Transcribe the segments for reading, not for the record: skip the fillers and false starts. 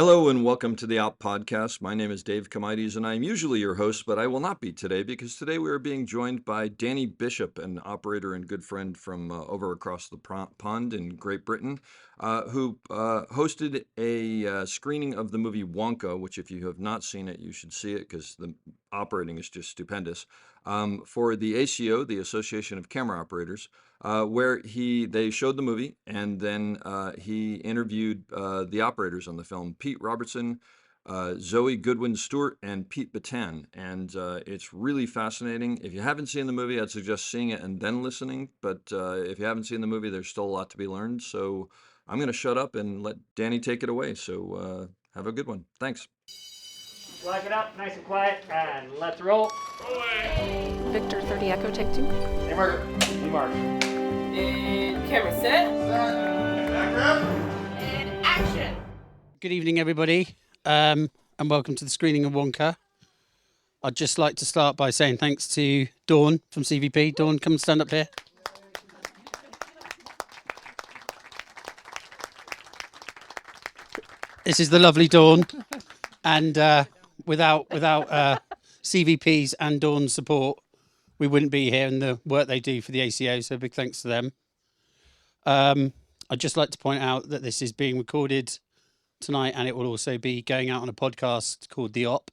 Hello and welcome to the Out Podcast. My name is Dave Comides and I'm usually your host, but I will not be today because today we are being joined by Danny Bishop, an operator and good friend from over across the pond in Great Britain, who hosted a screening of the movie Wonka, which if you have not seen it, you should see it because the operating is just stupendous, for the ACO, the Association of Camera Operators. Where they showed the movie and then he interviewed the operators on the film, Pete Robertson, Zoey, Goodwin-Stuart, and Pete Batten. And it's really fascinating. If you haven't seen the movie, I'd suggest seeing it and then listening. But if you haven't seen the movie, there's still a lot to be learned. So I'm going to shut up and let Danny take it away. So have a good one. Thanks. Lock it up, nice and quiet, and let's roll. Victor 30 Echo, take 2. Hey, Mark. Hey, Mark. And camera set. And action. Good evening, everybody, and welcome to the screening of Wonka. I'd just like to start by saying thanks to Dawn from CVP. Dawn, come and stand up here. This is the lovely Dawn, and without CVP's and Dawn's support, we wouldn't be here and the work they do for the ACO, so big thanks to them. I'd just like to point out that this is being recorded tonight and it will also be going out on a podcast called The Op,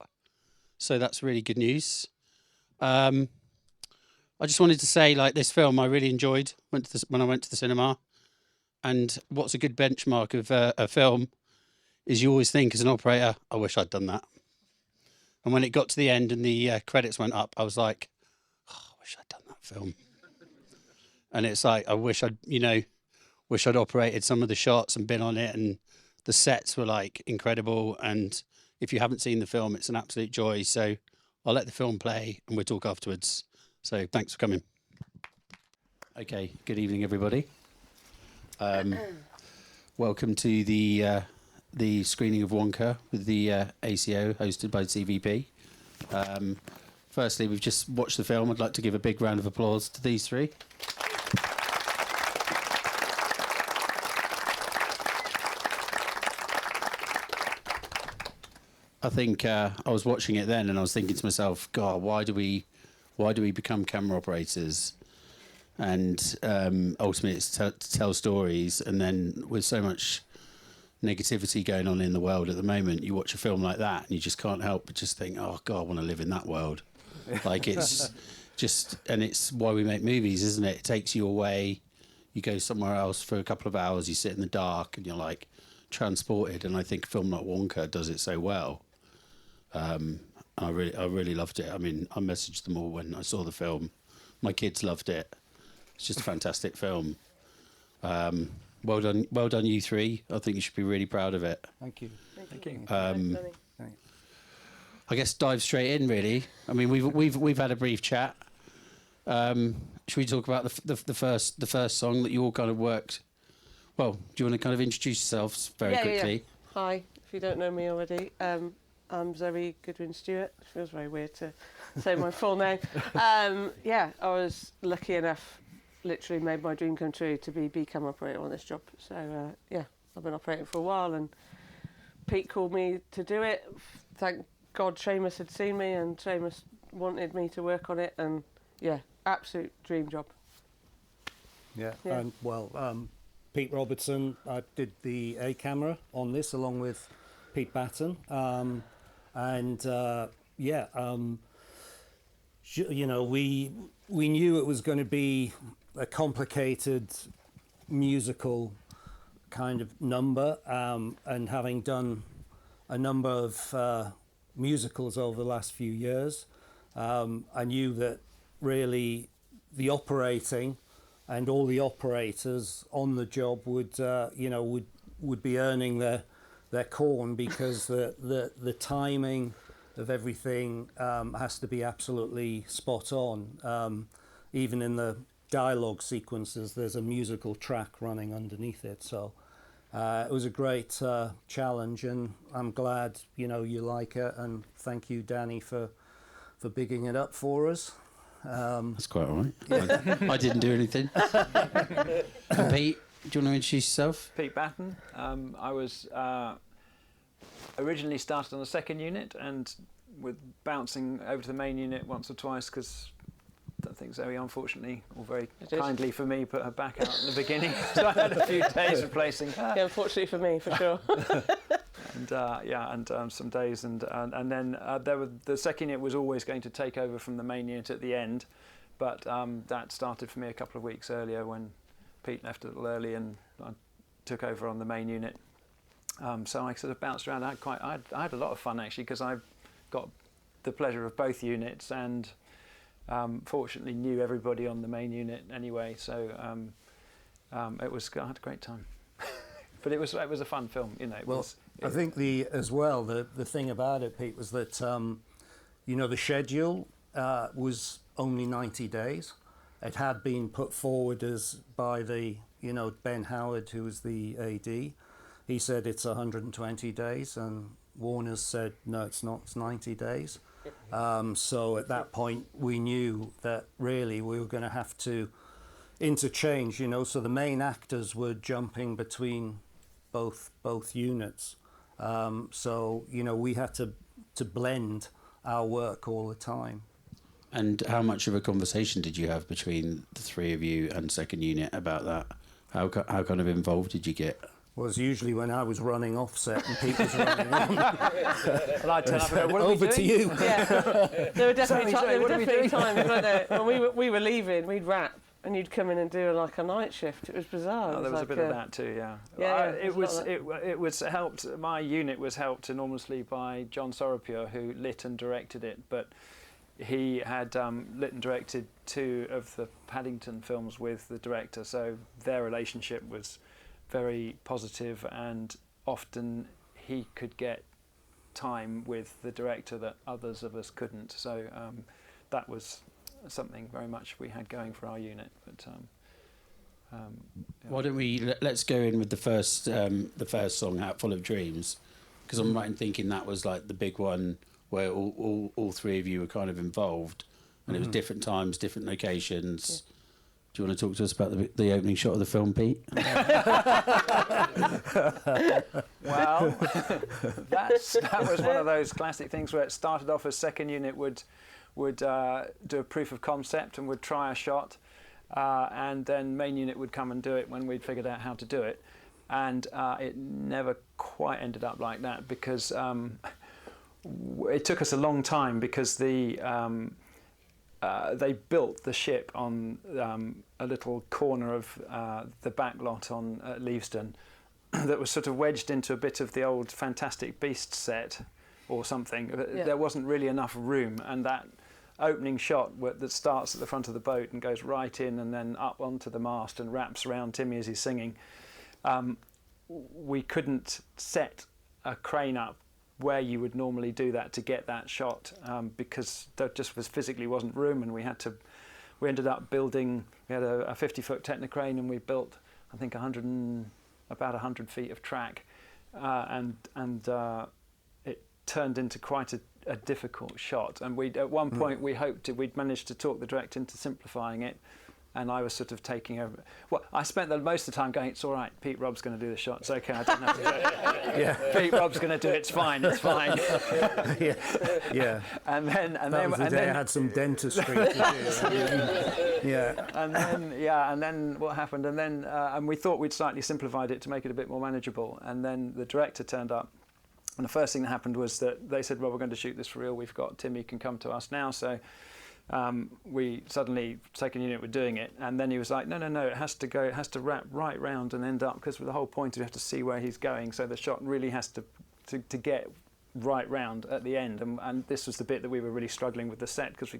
so that's really good news. I just wanted to say, like, this film I really enjoyed when I went to the cinema, and what's a good benchmark of a film is you always think as an operator, I wish I'd done that. And when it got to the end and the credits went up, I was like, oh, I wish I'd done that film. And it's like, I wish I'd operated some of the shots and been on it, and the sets were like incredible. And if you haven't seen the film, it's an absolute joy. So I'll let the film play and we'll talk afterwards. So thanks for coming. Okay, good evening, everybody. Welcome to the screening of Wonka with the ACO, hosted by CVP. Firstly, we've just watched the film. I'd like to give a big round of applause to these three. I think I was watching it then and I was thinking to myself, God, why do we become camera operators? And ultimately it's to tell stories. And then with so much negativity going on in the world at the moment, you watch a film like that and you just can't help but just think, oh God, I want to live in that world. Like, it's just, and it's why we make movies, isn't it? It takes you away, you go somewhere else for a couple of hours, you sit in the dark and you're like transported. And I think a film like Wonka does it so well. I really loved it. I mean, I messaged them all when I saw the film. My kids loved it. It's just a fantastic film. Well done, you three. I think you should be really proud of it. Thank you. Thank you. I guess dive straight in, really. I mean, we've had a brief chat. Should we talk about the first song that you all kind of worked? Well, do you want to kind of introduce yourselves very quickly? Yeah. Hi, if you don't know me already, I'm Zoey Goodwin-Stuart. It feels very weird to say my full name. I was lucky enough, literally made my dream come true to be cam operator on this job. So I've been operating for a while, and Pete called me to do it. Thank God Seamus had seen me, and Seamus wanted me to work on it, and absolute dream job. Pete Robertson, I did the A camera on this along with Pete Batten, we knew it was going to be a complicated musical kind of number, and having done a number of musicals over the last few years, I knew that really the operating and all the operators on the job would be earning their corn, because the timing of everything has to be absolutely spot on. Even in the dialogue sequences, there's a musical track running underneath it. So it was a great challenge, and I'm glad you like it. And thank you, Danny, for bigging it up for us. That's quite all right. I didn't do anything. Pete, do you want to introduce yourself? Pete Batten. I was originally started on the second unit and with bouncing over to the main unit once or twice because I think Zoey, unfortunately, or very kindly for me, put her back out in the beginning. So I had a few days replacing her. Yeah, unfortunately for me, for sure. And some days, and then the second unit was always going to take over from the main unit at the end, but that started for me a couple of weeks earlier when Pete left a little early and I took over on the main unit. So I sort of bounced around. I had a lot of fun actually because I got the pleasure of both units and fortunately knew everybody on the main unit anyway. So I had a great time. But it was a fun film, you know. I think the thing about it, Pete, was that the schedule was only 90 days. It had been put forward by Ben Howard, who was the AD. He said it's 120 days, and Warner's said no, it's not. It's 90 days. So at that point, we knew that really we were going to have to interchange. So the main actors were jumping between both units. So we had to blend our work all the time. And how much of a conversation did you have between the three of you and second unit about that? How kind of involved did you get? Was usually when I was running off set and Pete was running on. Well, I'd turn up and go, what are we Over to doing? you. Yeah, there were definitely, What are we doing? times, weren't there? When we were leaving, we'd wrap and you'd come in and do like a night shift. It was bizarre. Oh, there was a bit of that too, yeah. It was helped. My unit was helped enormously by John Sorapure, who lit and directed it, but he had lit and directed 2 of the Paddington films with the director, so their relationship was very positive, and often he could get time with the director that others of us couldn't. So that was something very much we had going for our unit. But why don't let's go in with the first song, "Hat Full of Dreams," because I'm right in thinking that was like the big one where all three of you were kind of involved, and it was different times, different locations. Yeah. Do you want to talk to us about the opening shot of the film, Pete? Well, that was one of those classic things where it started off as second unit would do a proof of concept and would try a shot, and then main unit would come and do it when we'd figured out how to do it, and it never quite ended up like that because it took us a long time because they built the ship on a little corner of the back lot on Leavesden that was sort of wedged into a bit of the old Fantastic Beasts set or something. Yeah. There wasn't really enough room, and that opening shot that starts at the front of the boat and goes right in and then up onto the mast and wraps around Timmy as he's singing, we couldn't set a crane up where you would normally do that to get that shot because there just physically wasn't room, and we ended up building. We had a 50-foot Technocrane, and we built I think about 100 feet of track, and it turned into quite a difficult shot. And at one point we'd managed to talk the director into simplifying it. And I was sort of taking over. Well, I spent most of the time going, it's all right, Pete Rob's going to do the shot. It's okay, I don't have to do it. Yeah. Pete Rob's going to do it, it's fine. Yeah. And then I had some dentistry to do. Yeah. And then what happened? And then and we thought we'd slightly simplified it to make it a bit more manageable. And then the director turned up. And the first thing that happened was that they said, well, we're going to shoot this for real. We've got Timmy can come to us now. So we suddenly, second unit were doing it, and then he was like, no, it has to wrap right round and end up, because the whole point is we have to see where he's going, so the shot really has to get right round at the end, and this was the bit that we were really struggling with the set, because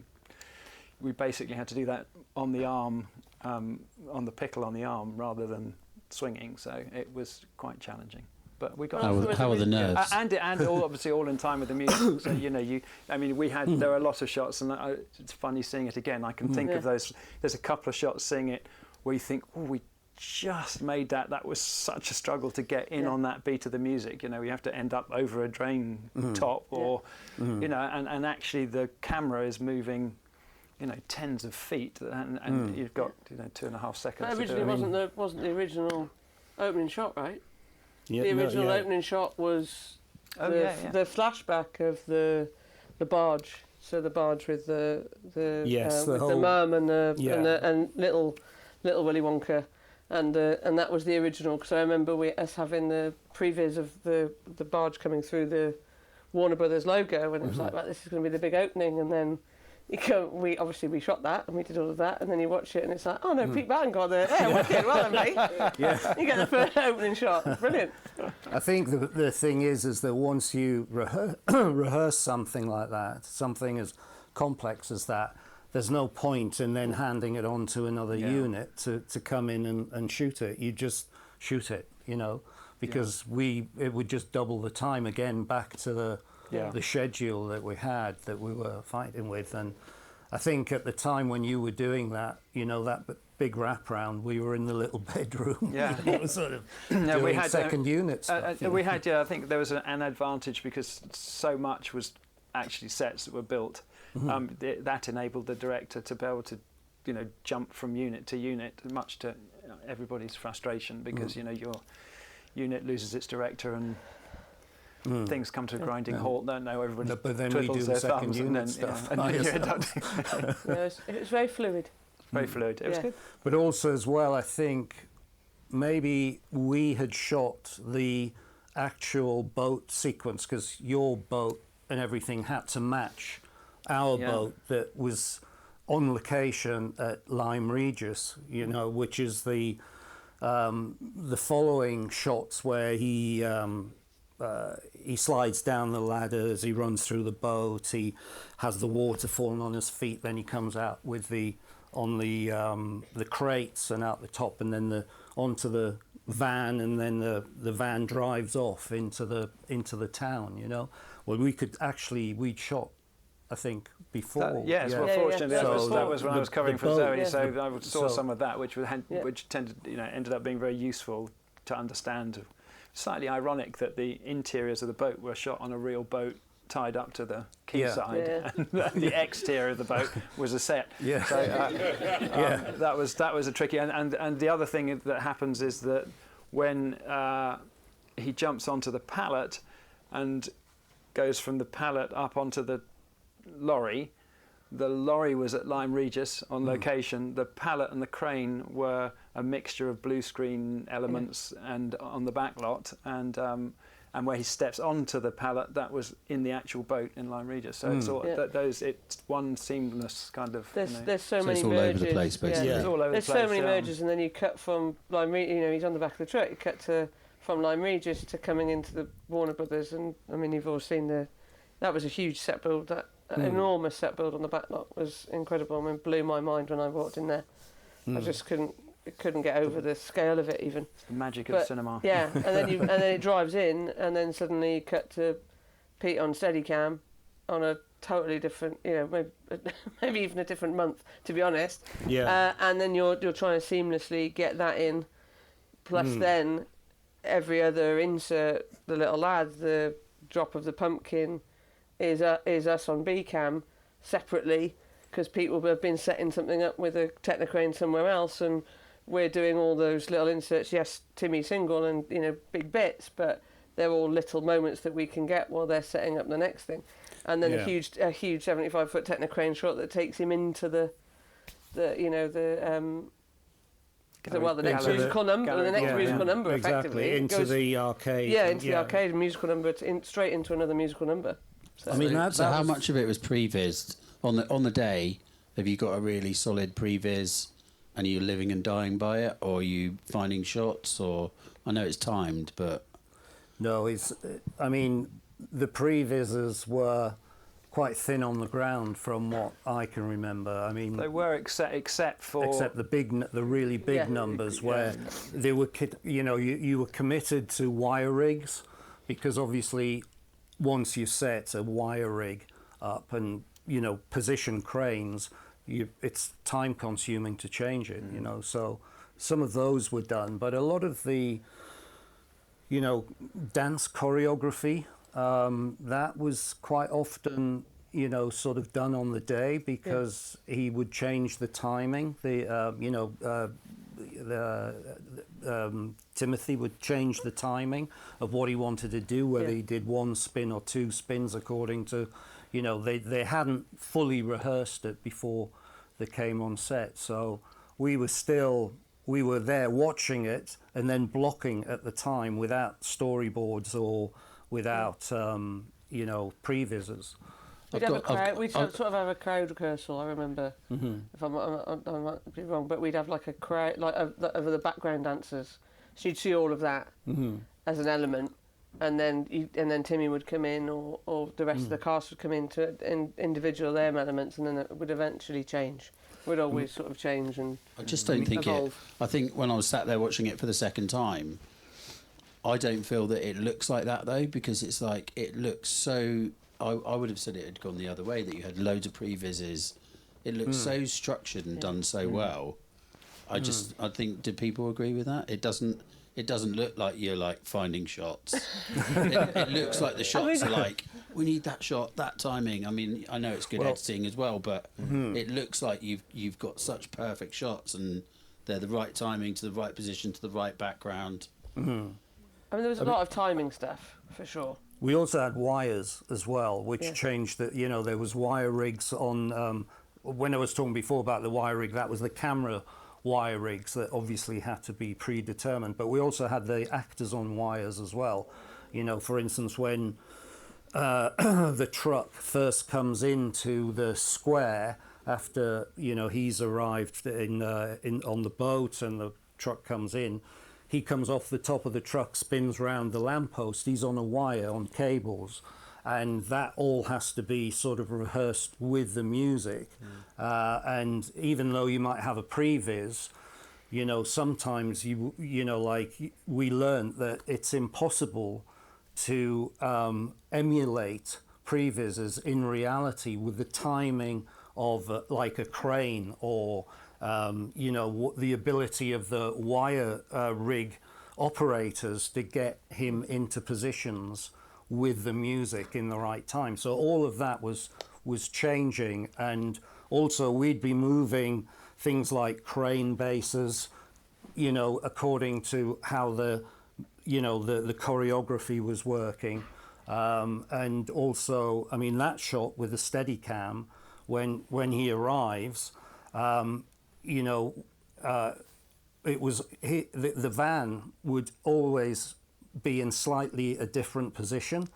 we basically had to do that on the arm, on the pickle on the arm, rather than swinging, so it was quite challenging. But we got how are the nerves? And obviously all in time with the music. So there were a lot of shots, and it's funny seeing it again. I can think of those. There's a couple of shots seeing it where you think, oh, we just made that. That was such a struggle to get in on that beat of the music. We have to end up over a drain top, or and actually the camera is moving, tens of feet, and you've got 2.5 seconds. That originally wasn't the original opening shot, right? Yeah, the original opening shot was Oh, the flashback of the barge. So the barge with the Yes, with the mum and and little Willy Wonka, and that was the original. Because I remember us having the previs of the barge coming through the Warner Brothers logo, and it was like, right, this is going to be the big opening, and then. We shot that and we did all of that, and then you watch it and it's like, oh no, Pete Batten got there. Yeah, wicked, well done, mate. Yeah. You get the first opening shot. Brilliant. I think the thing is that once you rehearse something like that, something as complex as that, there's no point in then handing it on to another unit to come in and shoot it. You just shoot it, because it would just double the time again back to the schedule that we had, that we were fighting with. And I think at the time when you were doing that, that big wraparound, we were in the little bedroom. Yeah. Sort of doing we had second unit stuff. We had, I think there was an advantage because so much was actually sets that were built. That enabled the director to be able to, jump from unit to unit, much to everybody's frustration, because, your unit loses its director and things come to a grinding halt. Don't know, everybody but then we twiddles do their the second thumbs unit and then, stuff. and then you end up it was very fluid. very fluid. It was good. But also as well, I think maybe we had shot the actual boat sequence, because your boat and everything had to match our boat that was on location at Lyme Regis, which is the following shots where he slides down the ladders, he runs through the boat, he has the water falling on his feet, then he comes out with the crates and out the top, and then onto the van, and then the van drives off into the town. Well, we'd shot, I think, before. Fortunately, that was when I was covering for Zoey, so I saw some of that, which ended up being very useful to understand. Slightly ironic that the interiors of the boat were shot on a real boat tied up to the quayside, and the exterior of the boat was a set. So that was a tricky. And the other thing that happens is that when he jumps onto the pallet and goes from the pallet up onto the lorry was at Lyme Regis on location. The pallet and the crane were a mixture of blue screen elements and on the back lot, and where he steps onto the pallet, that was in the actual boat in Lyme Regis. So it's all it's one seamless kind of. There's so many it's all merges. over the place, basically. It's all over There's the place. so many merges, and then you cut from Lyme Regis. He's on the back of the truck. You cut from Lyme Regis to coming into the Warner Brothers, and I mean, you've all seen that was a huge set build. That enormous set build on the back lot was incredible. I mean, it blew my mind when I walked in there. I just couldn't get over the scale of it even. The magic of cinema. Yeah, and then it drives in, and then suddenly you cut to Pete on Steadicam on a totally different, maybe even a different month, to be honest. Yeah. And then you're trying to seamlessly get that in. Plus, then every other insert, the little lad, the drop of the pumpkin, is us on B-cam separately, because Pete will have been setting something up with a Technocrane somewhere else, and we're doing all those little inserts. Yes, Timmy single and big bits, but they're all little moments that we can get while they're setting up the next thing. And then a huge 75-foot Technocrane shot that takes him into the next musical number, effectively into the arcade. Yeah, into the arcade musical number, straight into another musical number. So, I mean, how much of it was prevised on the day? Have you got a really solid previs, and are you living and dying by it, or are you finding shots? Or I know it's timed, but no, I mean, the previses were quite thin on the ground from what I can remember. I mean, they were except for the really big numbers where they were, you were committed to wire rigs, because obviously once you set a wire rig up and position cranes, it's time consuming to change it. So some of those were done, but a lot of the dance choreography, that was quite often, sort of done on the day, because he would change the timing. Timothy would change the timing of what he wanted to do, whether he did one spin or two spins according to, they hadn't fully rehearsed it before they came on set. So we were there watching it and then blocking at the time without storyboards or without, previsors. We'd sort of have a crowd rehearsal. I remember, if I might be wrong, but we'd have like a crowd, like of the background dancers. So you'd see all of that as an element, and then Timmy would come in, or the rest of the cast would come in to individual their elements, and then it would eventually change. We'd always sort of change and I just don't think evolve. I think when I was sat there watching it for the second time, I don't feel that it looks like that though, because it's like it looks so. I would have said it had gone the other way, that you had loads of previses. It looks so structured and done so well. I think, did people agree with that? It doesn't look like you're like finding shots. it looks like the shots are like, we need that shot, that timing. I mean, I know it's good editing as well, but it looks like you've got such perfect shots and they're the right timing to the right position to the right background. I mean, there was a lot of timing stuff for sure. We also had wires as well, which changed that, there was wire rigs on, when I was talking before about the wire rig, that was the camera wire rigs that obviously had to be predetermined. But we also had the actors on wires as well. For instance, when the truck first comes into the square after, he's arrived on the boat and the truck comes in, he comes off the top of the truck, spins round the lamppost. He's on a wire, on cables, and that all has to be sort of rehearsed with the music. And even though you might have a previs, sometimes like we learned that it's impossible to emulate previses in reality with the timing of like a crane or the ability of the wire rig operators to get him into positions with the music in the right time. So all of that was changing, and also we'd be moving things like crane bases, according to how the choreography was working. And also, I mean, that shot with the Steadicam, when he arrives, it was the van would always be in slightly a different position,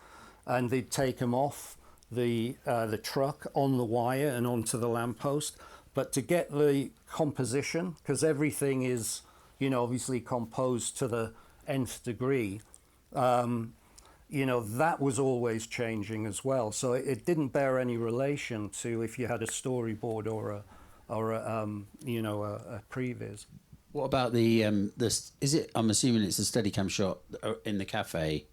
and they'd take him off the truck on the wire and onto the lamppost. But to get the composition, because everything is, obviously composed to the nth degree, that was always changing as well. So it didn't bear any relation to if you had a storyboard or a previs. What about the is it? I'm assuming it's a Steadicam shot in the cafe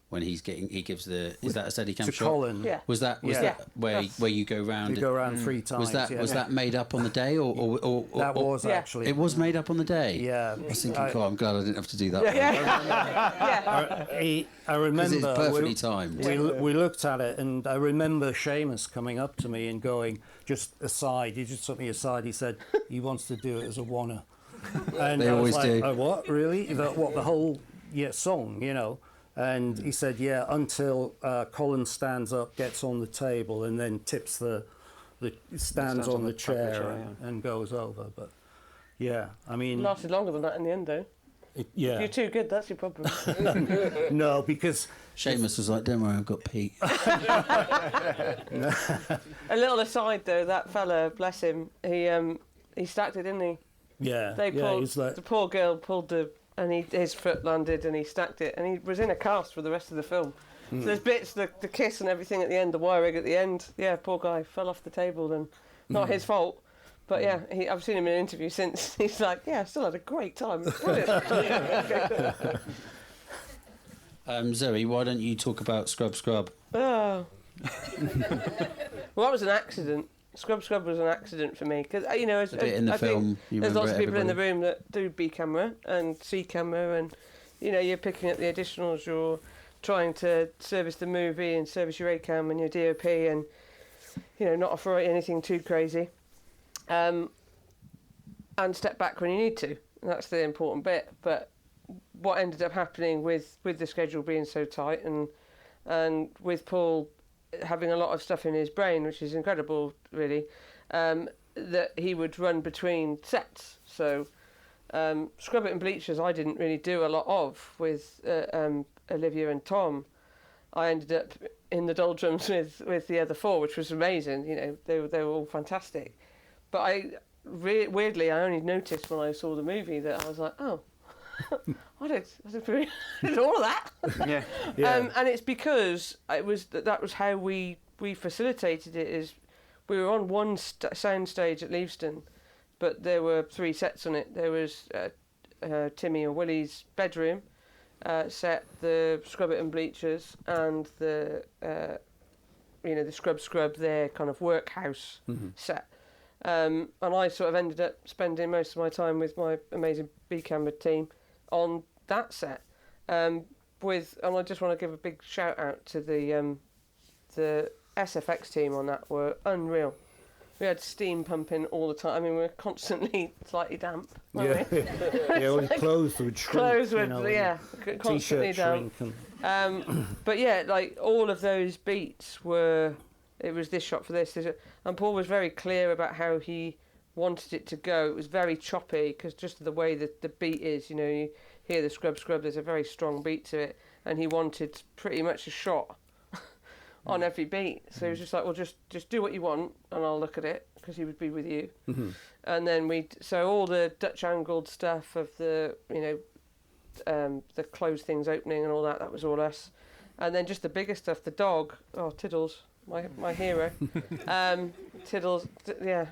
when he gives the. Is that a Steadicam shot? Colin. Yeah. Was that where you go round? You go around 3 times. Was that made up on the day or that was actually. It was made up on the day. Yeah. I was thinking, I'm glad I didn't have to do that. I remember it's perfectly timed. We looked at it, and I remember Seamus coming up to me and going, just aside. He just took me aside. He said he wants to do it as a wanna. And they always do. What, really? The whole song, And he said, until Colin stands up, gets on the table, and then tips stands on the chair and goes over. But I mean, It lasted longer than that in the end, though. If you're too good, that's your problem. No, because Seamus was like, "Don't worry, I've got Pete." A little aside, though, that fella, bless him, he stacked it, didn't he? Yeah, They pulled, he's like, the poor girl pulled and his foot landed and he stacked it, and he was in a cast for the rest of the film. So there's bits, the kiss and everything at the end, the wire rig at the end. Yeah, poor guy fell off the table, and not his fault. But yeah, I've seen him in an interview since. He's like, I still had a great time. It's brilliant. Zoe, why don't you talk about Scrub? Oh. Well, that was an accident. Scrub was an accident for me, because as a bit in the film, there's lots of people in the room that do B camera and C camera, and you're picking up the additionals, you're trying to service the movie and service your A cam and your DOP, and not offer anything too crazy, and step back when you need to. That's the important bit. But what ended up happening with the schedule being so tight and with Paul having a lot of stuff in his brain, which is incredible, really, that he would run between sets. So Scrub It and Bleachers I didn't really do a lot of with Olivia and Tom. I ended up in the doldrums with the other four, which was amazing. You know, they were all fantastic. But weirdly, I only noticed when I saw the movie that I was like, oh, I did all of that. Yeah. And it's because that was how we facilitated it. Is we were on one sound stage at Leavesden, but there were 3 sets on it. There was Timmy or Willie's bedroom set, the Scrub It and Bleachers, and the the Scrub their kind of workhouse set. And I sort of ended up spending most of my time with my amazing B-Camera team on that set. And I just want to give a big shout out to the SFX team on that. Were unreal. We had steam pumping all the time. I mean, we were constantly slightly damp. Yeah, yeah. All the clothes would shrink. Clothes would, constantly damp. But yeah, like all of those beats were. It was this shot for this, and Paul was very clear about how he wanted it to go. It was very choppy because just the way that the beat is, you know, you hear the scrub. There's a very strong beat to it, and he wanted pretty much a shot on every beat. So he was just like, well, just do what you want, and I'll look at it because he would be with you. And then so all the Dutch angled stuff of the the closed things opening and all that was all us. And then just the bigger stuff, the dog, Tiddles. My hero. Tiddles,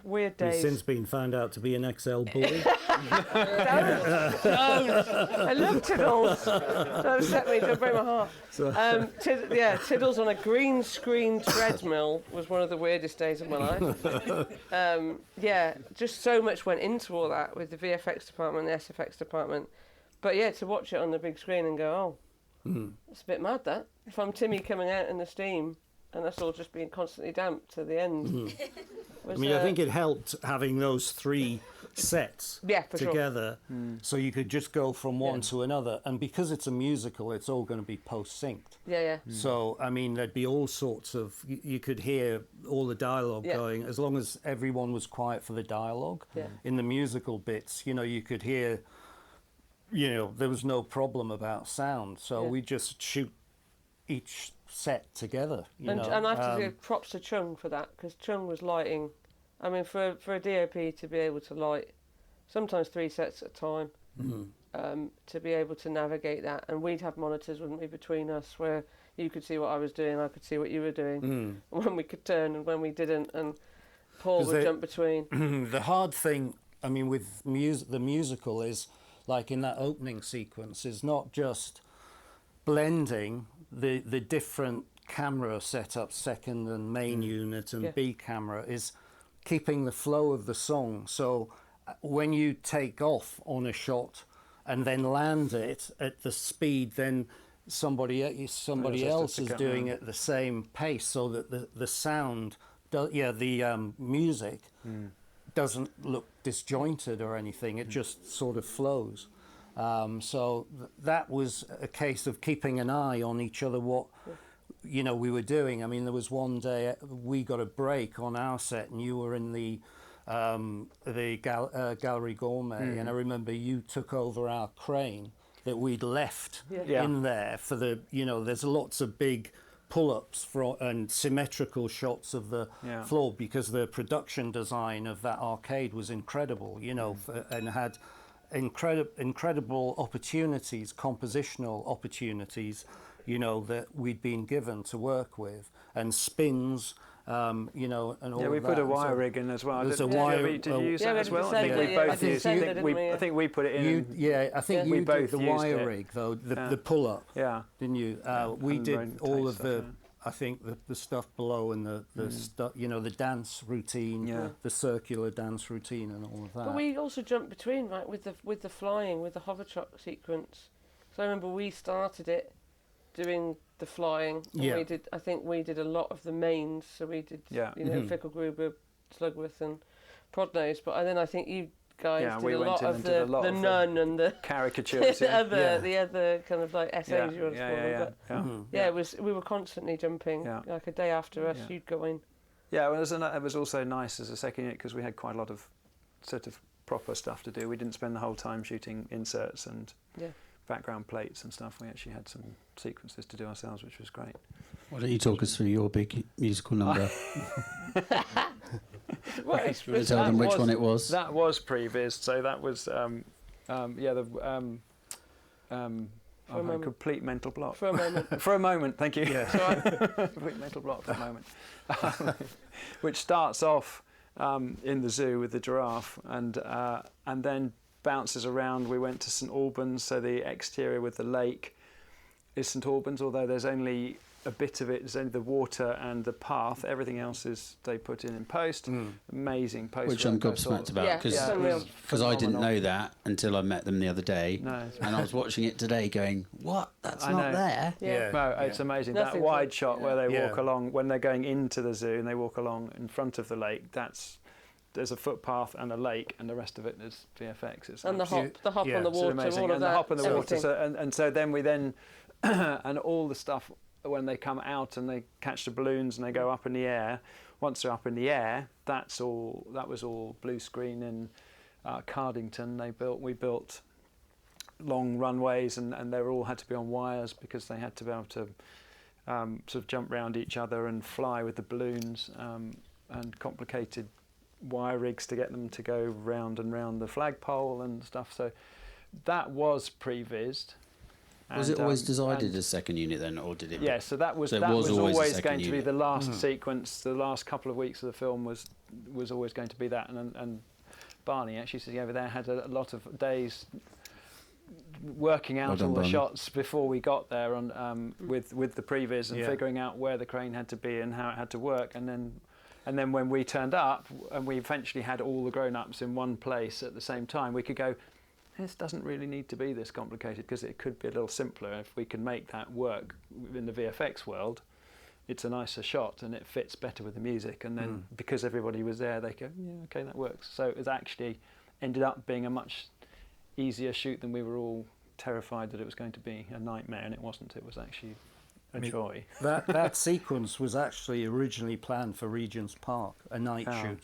weird days. He's since been found out to be an XL bully. I love Tiddles. Don't upset me, don't break my heart. Tiddles on a green screen treadmill was one of the weirdest days of my life. Just so much went into all that with the VFX department, the SFX department. But yeah, to watch it on the big screen and go, it's a bit mad that. If I'm Timmy coming out in the steam, and us all just being constantly damp to the end. I mean, I think it helped having those 3 sets together, so you could just go from one to another. And because it's a musical, it's all going to be post-synced. So, I mean, there'd be all sorts of... You could hear all the dialogue going, as long as everyone was quiet for the dialogue. In the musical bits, you know, you could hear... You know, there was no problem about sound, so we just shoot each set together, and I have to give props to Chung for that, because Chung was lighting. I mean, for a DOP to be able to light sometimes 3 sets at a time, to be able to navigate that, and we'd have monitors, wouldn't we, between us, where you could see what I was doing, I could see what you were doing, when we could turn and when we didn't, and Paul would jump between. The hard thing, I mean, with the musical is, like in that opening sequence, is not just blending the different camera setups, second and main unit and B camera, is keeping the flow of the song. So when you take off on a shot and then land it at the speed, then somebody else is doing it at the same pace, so that the sound, the music doesn't look disjointed or anything. It just sort of flows. So that was a case of keeping an eye on each other, what we were doing. I mean, there was one day we got a break on our set, and you were in the Gallery Gourmet, and I remember you took over our crane that we'd left in there for the, there's lots of big pull-ups and symmetrical shots of the floor, because the production design of that arcade was incredible, and had incredible opportunities, compositional opportunities, that we'd been given to work with, and spins, and all we of put that. a wire rig in as well. There's Did you use that as well? I think we both used. I think we put it in. I think you did the wire rig, though, the pull-up, didn't you? We did all of the... I think the stuff below, and the stuff, the dance routine, the circular dance routine, and all of that. But we also jumped between, right, with the flying, with the hover truck sequence. So I remember we started it doing the flying. And I think we did a lot of the mains. So we did, Fickelgruber, Slugworth, and Prodnose. But then I think you guys Yeah, did we a went lot in of and did a lot the of the nun and the caricatures. the Yeah. other kind of like essays you want to call them. But yeah. it was, we were constantly jumping. Yeah. Like a day after us, Yeah. you'd go in. Yeah, it was also nice as a second unit because we had quite a lot of sort of proper stuff to do. We didn't spend the whole time shooting inserts and background plates and stuff. We actually had some sequences to do ourselves, which was great. Why don't you talk us through your big musical number? Tell them which one it was. That was previs, so that was a complete mental block. For a moment. For a moment, thank you. Yeah. Complete mental block for a moment. Which starts off in the zoo with the giraffe and then bounces around. We went to St Albans, so the exterior with the lake is St Albans, although there's only a bit of it, there's only the water and the path. Everything else is they put in post. Amazing post. Which I'm gobsmacked about because I didn't know that until I met them the other day. No. And I was watching it today going, what? That's I not know. there. Yeah. No, it's amazing. That Nothing's wide like- shot where they Yeah. walk along, when they're going into the zoo and they walk along in front of the lake, there's a footpath and a lake and the rest of it is VFX. It's And the hop Yeah. on the It's water, amazing. all of And that. the hop on the water. everything. So then we and all the stuff when they come out and they catch the balloons and they go up in the air. Once they're up in the air, that was all blue screen in Cardington. We built long runways and they all had to be on wires because they had to be able to sort of jump round each other and fly with the balloons and complicated wire rigs to get them to go round and round the flagpole and stuff. So that was pre-vised. Was it always decided as second unit then, or did it? Yeah, so that was So it was always a always second going to be unit. the last sequence. The last couple of weeks of the film was always going to be that. And Barney actually sitting over there had a lot of days working out Well done, all the Barney. shots before we got there on with the previs and figuring out where the crane had to be and how it had to work. And then when we turned up and we eventually had all the grown-ups in one place at the same time, we could go, this doesn't really need to be this complicated because it could be a little simpler. If we can make that work in the VFX world, it's a nicer shot and it fits better with the music. And then because everybody was there, they go, yeah, okay, that works. So it actually ended up being a much easier shoot than we were all terrified that it was going to be a nightmare, and it wasn't. It was actually a joy. That sequence was actually originally planned for Regent's Park, a night shoot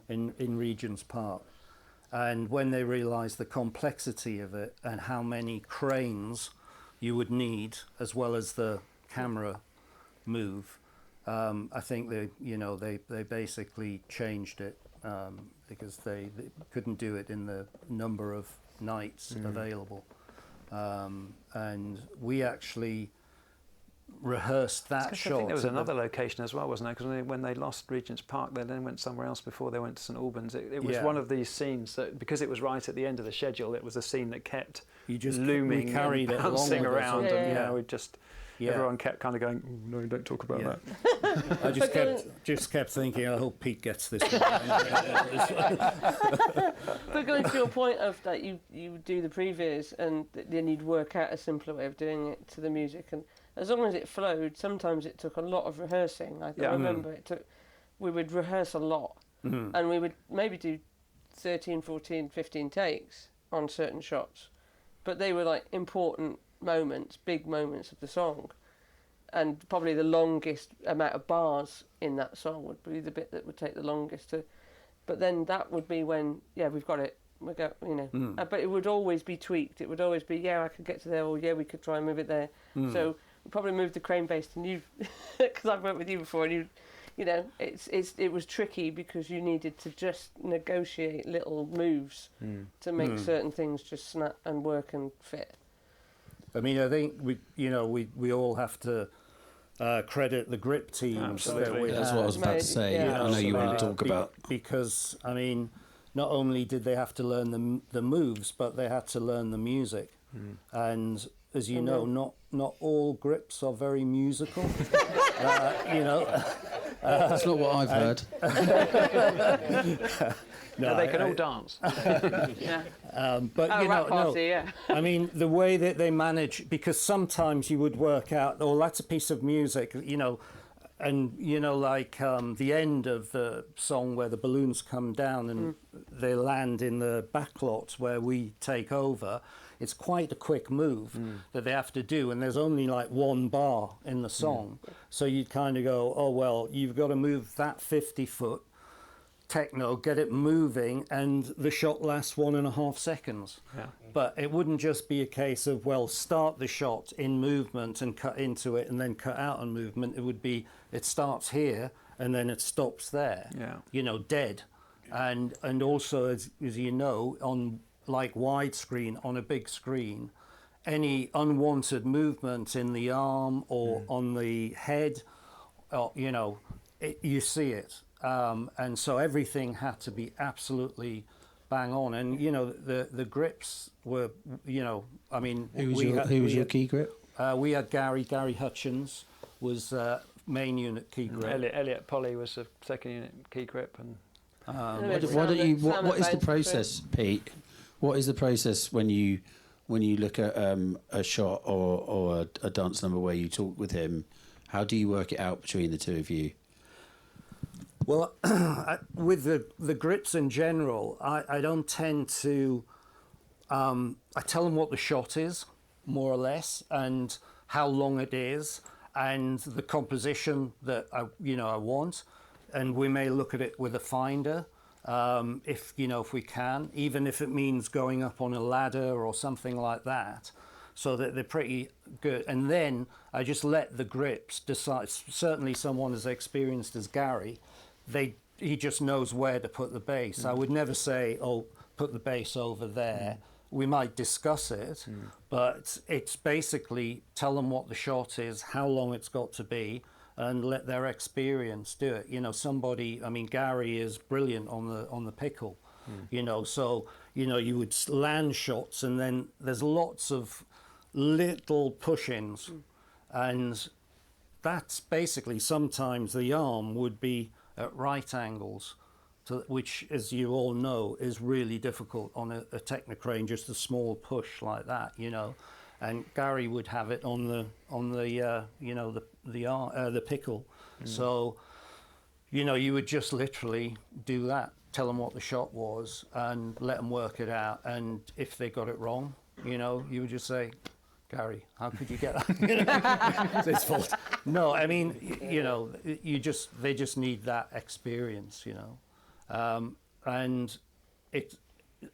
in Regent's Park. And when they realised the complexity of it and how many cranes you would need, as well as the camera move, I think they basically changed it because they couldn't do it in the number of nights available. And we actually rehearsed that shot. I think there was another location as well, wasn't there? Because when they lost Regent's Park, they then went somewhere else before they went to St Albans. It was one of these scenes that, because it was right at the end of the schedule, it was a scene that kept looming, we carried and it along bouncing with us. around, and we just everyone kept kind of going, "Oh, no, don't talk about that." I just kept thinking, I hope Pete gets this one. But going to your point of that, you do the previs and then you'd work out a simpler way of doing it to the music, and as long as it flowed, sometimes it took a lot of rehearsing. I remember we would rehearse a lot, and we would maybe do 13, 14, 15 takes on certain shots, but they were like important moments, big moments of the song, and probably the longest amount of bars in that song would be the bit that would take the longest to. But then that would be when, we've got it. We go, but it would always be tweaked. It would always be, I could get to there, or we could try and move it there. So we probably moved the crane base to you, because I've worked with you before, and it was tricky because you needed to just negotiate little moves to make certain things just snap and work and fit. I mean, I think we all have to credit the grip teams that we That's had. what I was about to say. Yeah. I know you want to talk about. Because, I mean, not only did they have to learn the moves, but they had to learn the music. And as you know, not all grips are very musical. That's not what I've heard. No, they can all dance. But rap party, I mean, the way that they manage, because sometimes you would work out, that's a piece of music, and you know, like the end of the song where the balloons come down and they land in the backlot where we take over, it's quite a quick move that they have to do, and there's only like one bar in the song. So you'd kind of go, oh, well, you've got to move that 50-foot techno, get it moving, and the shot lasts 1.5 seconds. Yeah. But it wouldn't just be a case of, well, start the shot in movement and cut into it and then cut out on movement. It would be, it starts here and then it stops there, you know, dead. And also, as you know, on like widescreen, on a big screen, any unwanted movement in the arm or on the head, you know, you see it. And so everything had to be absolutely bang on. And, you know, the grips were, you know, I mean... Who was your key grip? We had Gary Hutchins was main unit key grip. Elliot Polly was the second unit key grip. And what is the process, Pete? What is the process when you look at a shot or a dance number where you talk with him? How do you work it out between the two of you? Well, with the grips in general, I don't tend to... I tell them what the shot is, more or less, and how long it is, and the composition that I want. And we may look at it with a finder, if we can, even if it means going up on a ladder or something like that, so that they're pretty good. And then I just let the grips decide. Certainly someone as experienced as Gary, he just knows where to put the bass. I would never say, oh, put the bass over there. We might discuss it, but it's basically tell them what the shot is, how long it's got to be, and let their experience do it. You know, Gary is brilliant on the pickle, so, you would land shots and then there's lots of little push-ins, and that's basically sometimes the arm would be at right angles, which, as you all know, is really difficult on a Technocrane, just a small push like that, And Gary would have it on the pickle. So, you would just literally do that, tell them what the shot was, and let them work it out. And if they got it wrong, you would just say, Gary, how could you get that? It's his fault. No, I mean, they just need that experience, and it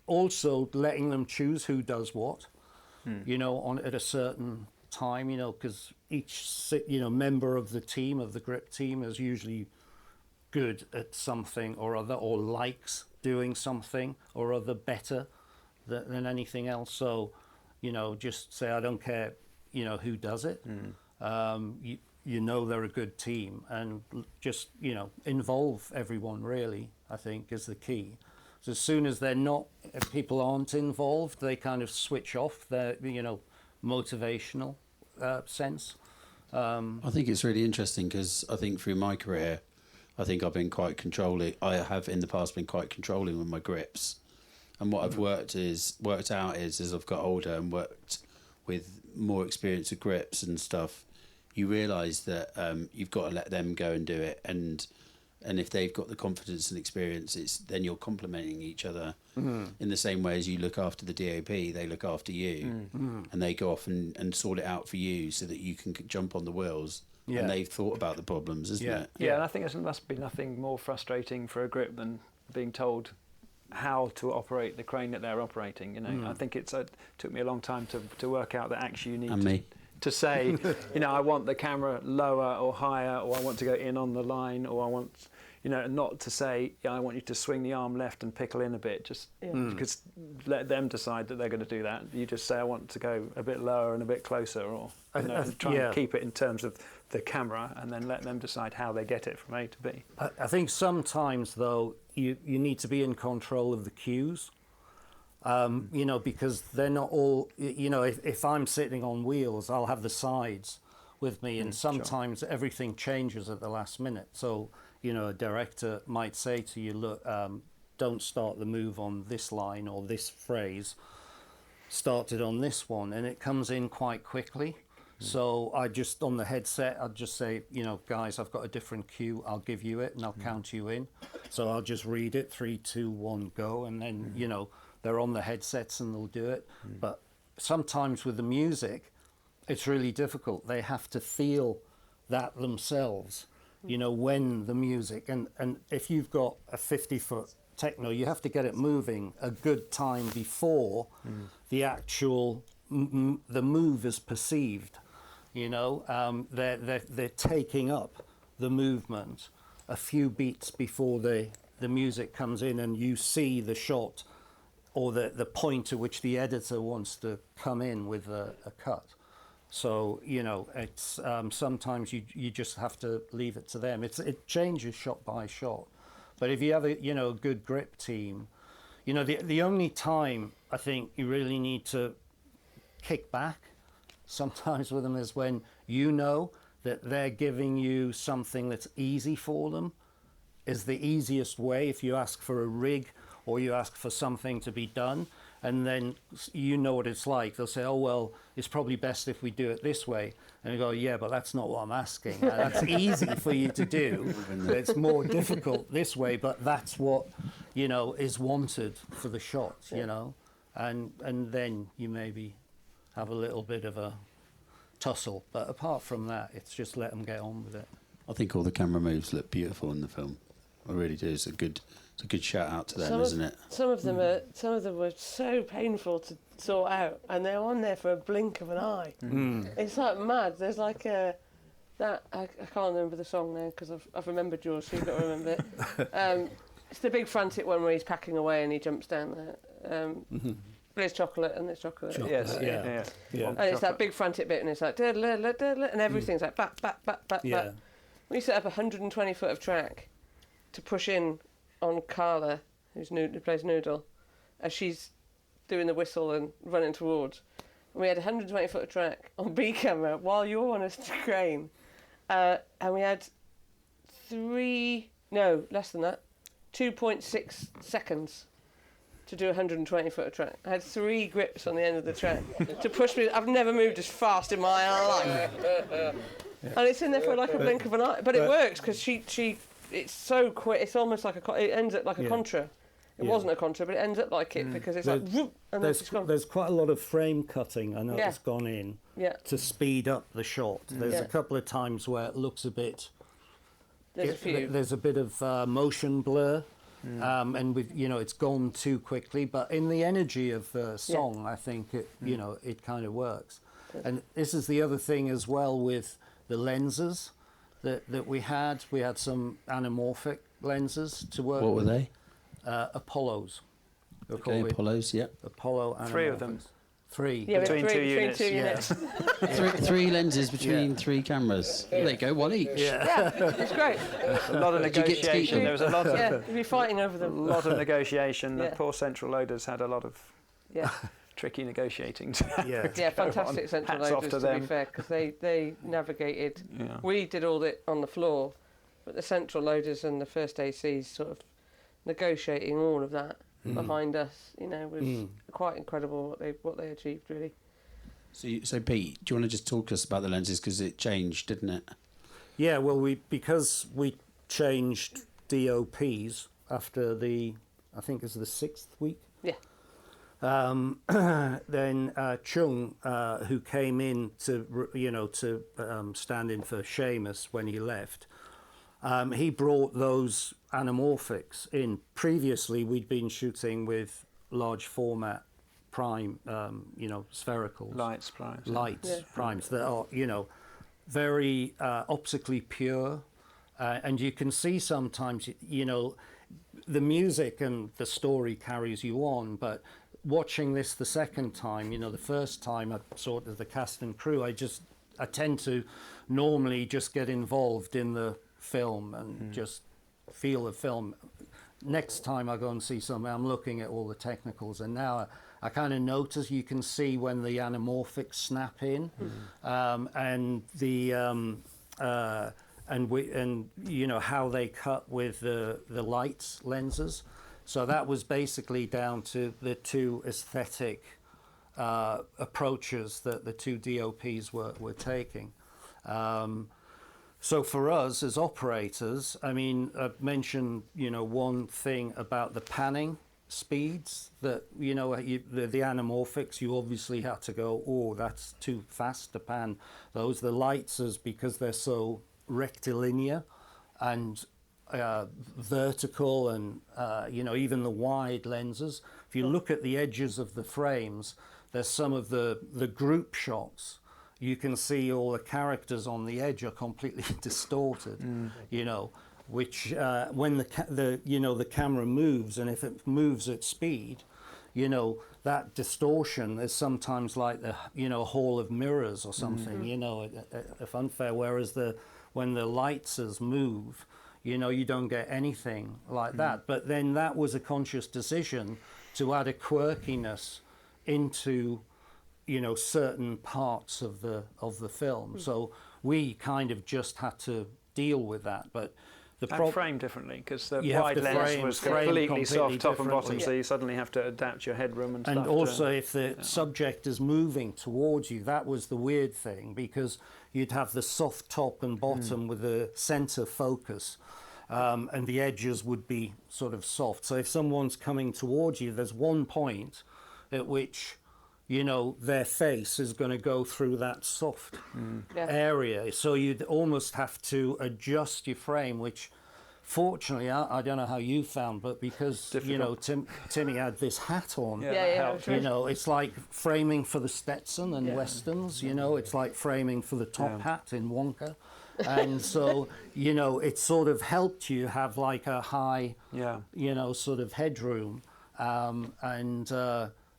also letting them choose who does what, at a certain time, because each, member of the team, of the grip team, is usually good at something or other, or likes doing something or other better than anything else. So, just say, I don't care, who does it. They're a good team, and just, involve everyone, really, I think, is the key. So as soon as if people aren't involved, they kind of switch off their, motivational sense. I think it's really interesting because I think through my career, I think I've been quite controlling. I have in the past been quite controlling with my grips. And what I've worked out is as I've got older and worked with more experience of grips and stuff, you realise that you've got to let them go and do it. And if they've got the confidence and experience, then you're complementing each other in the same way as you look after the DOP, they look after you, and they go off and sort it out for you so that you can jump on the wheels. Yeah. And they've thought about the problems, isn't it? Yeah, and I think there must be nothing more frustrating for a grip than being told how to operate the crane that they're operating. I think it took me a long time to work out that actually you need to say, I want the camera lower or higher, or I want to go in on the line, or I want, not to say, I want you to swing the arm left and pickle in a bit, just because let them decide that they're going to do that. You just say, I want to go a bit lower and a bit closer, or try and keep it in terms of the camera, and then let them decide how they get it from A to B. I think sometimes, though, you need to be in control of the cues. Because they're not all, if I'm sitting on wheels, I'll have the sides with me, and sometimes everything changes at the last minute. So, a director might say to you, look, don't start the move on this line or this phrase, start it on this one, and it comes in quite quickly. So I just, on the headset, I'd just say, you know, guys, I've got a different cue. I'll give you it and I'll count you in. So I'll just read it, 3, 2, 1, go. And then, you know, they're on the headsets and they'll do it. But sometimes with the music, it's really difficult. They have to feel that themselves, you know, when the music, and if you've got a 50-foot techno, you have to get it moving a good time before the actual, the move is perceived, you know. They're taking up the movement a few beats before the music comes in, and you see the shot or the point at which the editor wants to come in with a cut. So, you know, it's sometimes you just have to leave it to them. It changes shot by shot. But if you have a, you know, a good grip team, you know, the only time I think you really need to kick back sometimes with them is when you know that they're giving you something that's easy for them, is the easiest way. If you ask for a rig or you ask for something to be done, and then you know what it's like. They'll say, oh, well, it's probably best if we do it this way. And you go, yeah, but that's not what I'm asking. That's easy for you to do. It's more difficult this way, but that's what, you know, is wanted for the shot, you know. And then you maybe have a little bit of a tussle. But apart from that, it's just let them get on with it. I think all the camera moves look beautiful in the film. I really do. It's a good shout out to them, isn't it? Some of them were so painful to sort out, and they're on there for a blink of an eye. It's like mad. There's like I can't remember the song now because I've remembered yours, so you've got to remember it. It's the big frantic one where he's packing away and he jumps down there. There's chocolate and there's chocolate. Yes, yeah. And it's that big frantic bit, and it's like and everything's like bat. Yeah. We set up 120 foot of track to push in on Carla, who plays Noodle, as she's doing the whistle and running towards. And we had 120 foot of track on B camera while you're on a crane, and we had less than that, 2.6 seconds to do 120 foot of track. I had 3 grips on the end of the track to push me. I've never moved as fast in my life. And it's in there for like a blink of an eye, but it works because she it's so quick. It's almost like it ends up like a contra. It wasn't a contra, but it ends up like it because it's like whoop, and then it's gone. There's quite a lot of frame cutting. I know it's gone in to speed up the shot. There's a couple of times where it looks a bit. There's a bit of motion blur, and it's gone too quickly. But in the energy of the song, I think it kind of works. And this is the other thing as well with the lenses that we had. We had some anamorphic lenses to work with. What were they? Apollos. Okay, Apollos, yeah. Apollo anamorphics. 3 of them. 3. Yeah, between two units. Three lenses between 3 cameras. There you go, 1 each. Yeah, it's great. A lot of Did you get to keep negotiation. them? There was a lot of You'd be fighting over a them. lot of negotiation. Yeah. The poor central loaders had a lot of tricky negotiating. Yeah, fantastic central Hats off loaders, to to be them. fair, because they navigated. Yeah. We did all it on the floor, but the central loaders and the first ACs sort of negotiating all of that behind us, was quite incredible what they achieved, really. So Pete, do you want to just talk to us about the lenses, because it changed, didn't it? Yeah, well, because we changed DOPs after I think it's the 6th week. Yeah. Then Chung, who came in to stand in for Seamus when he left, he brought those anamorphics in. Previously, we'd been shooting with large format prime, sphericals. Lights Primes that are, very optically pure. And you can see sometimes, the music and the story carries you on, but watching this the second time, the first time I saw it as the cast and crew, I tend to normally just get involved in the film and just feel the film. Next time I go and see something, I'm looking at all the technicals, and now I kind of notice, you can see when the anamorphics snap in, and the how they cut with the lights lenses. So that was basically down to the 2 aesthetic approaches that the two DOPs were taking. So for us as operators, I mean, I've mentioned, one thing about the panning speeds that, the anamorphics, you obviously had to go, oh, that's too fast to pan those. The lights is because they're so rectilinear and vertical and, even the wide lenses. If you look at the edges of the frames, there's some of the group shots. You can see all the characters on the edge are completely distorted, which when the camera moves, and if it moves at speed, that distortion is sometimes like a hall of mirrors or something, if unfair. Whereas when the lights move, you don't get anything like that. But then that was a conscious decision to add a quirkiness into certain parts of the film. So we kind of just had to deal with that. But and frame differently, because the wide lens was completely soft top and bottom, so you suddenly have to adapt your headroom and stuff. And also if the subject is moving towards you, that was the weird thing, because you'd have the soft top and bottom with the center focus, and the edges would be sort of soft. So if someone's coming towards you, there's one point at which their face is going to go through that soft area. So you'd almost have to adjust your frame, which fortunately, I don't know how you found, but because, Timmy had this hat on, it's like framing for the Stetson and Westerns, it's like framing for the top hat in Wonka. And so, it sort of helped you have like a high, sort of headroom.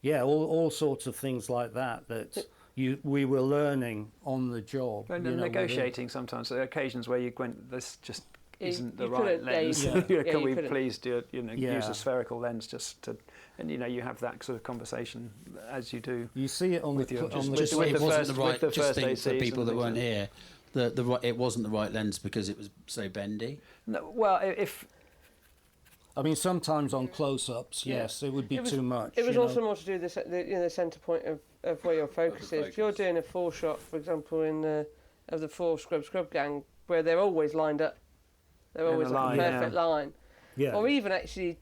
All sorts of things like that we were learning on the job. And negotiating sometimes. There are occasions where you went, this just isn't the right lens. Can we please do use a spherical lens just to, and you have that sort of conversation as you do. You see it on the for people that weren't here. It wasn't the right lens because it was so bendy. No, well, if. I mean, sometimes on close-ups, yes, it would be too much. It was also more to do with the centre point of where your focus is. If you're doing a four shot, for example, of the four scrub gang, where they're always lined up, they're always like a perfect line. Yeah. Or even actually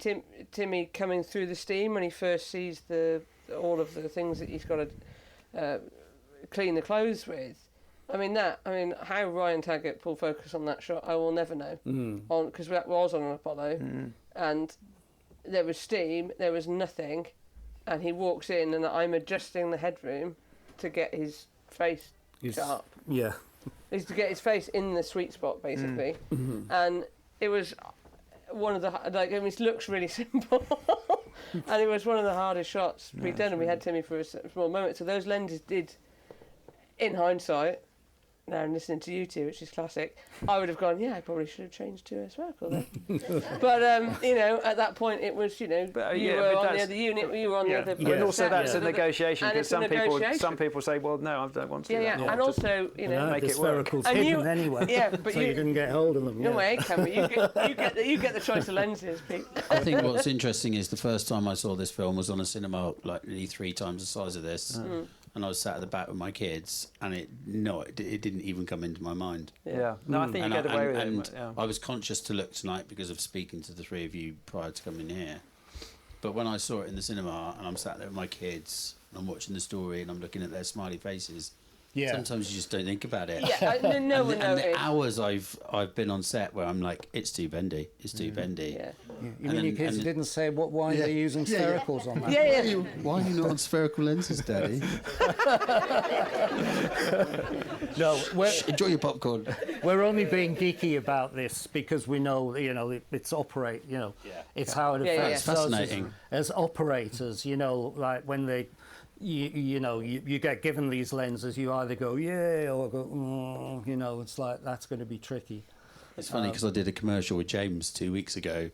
Timmy coming through the steam when he first sees all of the things that he's got to clean the clothes with. I mean, how Ryan Taggart pulled focus on that shot, I will never know. Because that was on an Apollo, and there was steam, there was nothing, and he walks in, and I'm adjusting the headroom to get his face sharp. Yeah. Is to get his face in the sweet spot, basically. And it was one of the it looks really simple, and it was one of the hardest shots we'd done, and we had Timmy for a small moment. So those lenses did, in hindsight. Now I'm listening to you two, which is classic. I would have gone, I probably should have changed to a spherical then. But at that point it was, you were on the other unit, you were on the other. And also that's a negotiation, because some people say, well, no, I don't want to do that. And also, make it work. Hidden anyway. But you couldn't get hold of them. No way, can we? You get the choice of lenses, Pete. I think what's interesting is the first time I saw this film was on a cinema like nearly 3 times the size of this. And I was sat at the back with my kids, and it didn't even come into my mind. Yeah, no, I think you get away with it. And I was conscious to look tonight because of speaking to the 3 of you prior to coming here. But when I saw it in the cinema, and I'm sat there with my kids, and I'm watching the story, and I'm looking at their smiley faces, sometimes you just don't think about it. And the hours I've been on set where I'm like, it's too bendy, it's too bendy. Yeah. You mean your kids didn't say why they're using sphericals on that? Why are you not on spherical lenses, Daddy? No, enjoy your popcorn. We're only being geeky about this because we know, it's it's how it affects us. Fascinating. As operators, like when they. You get given these lenses, you either go or go it's like that's going to be tricky. It's funny because I did a commercial with James 2 weeks ago,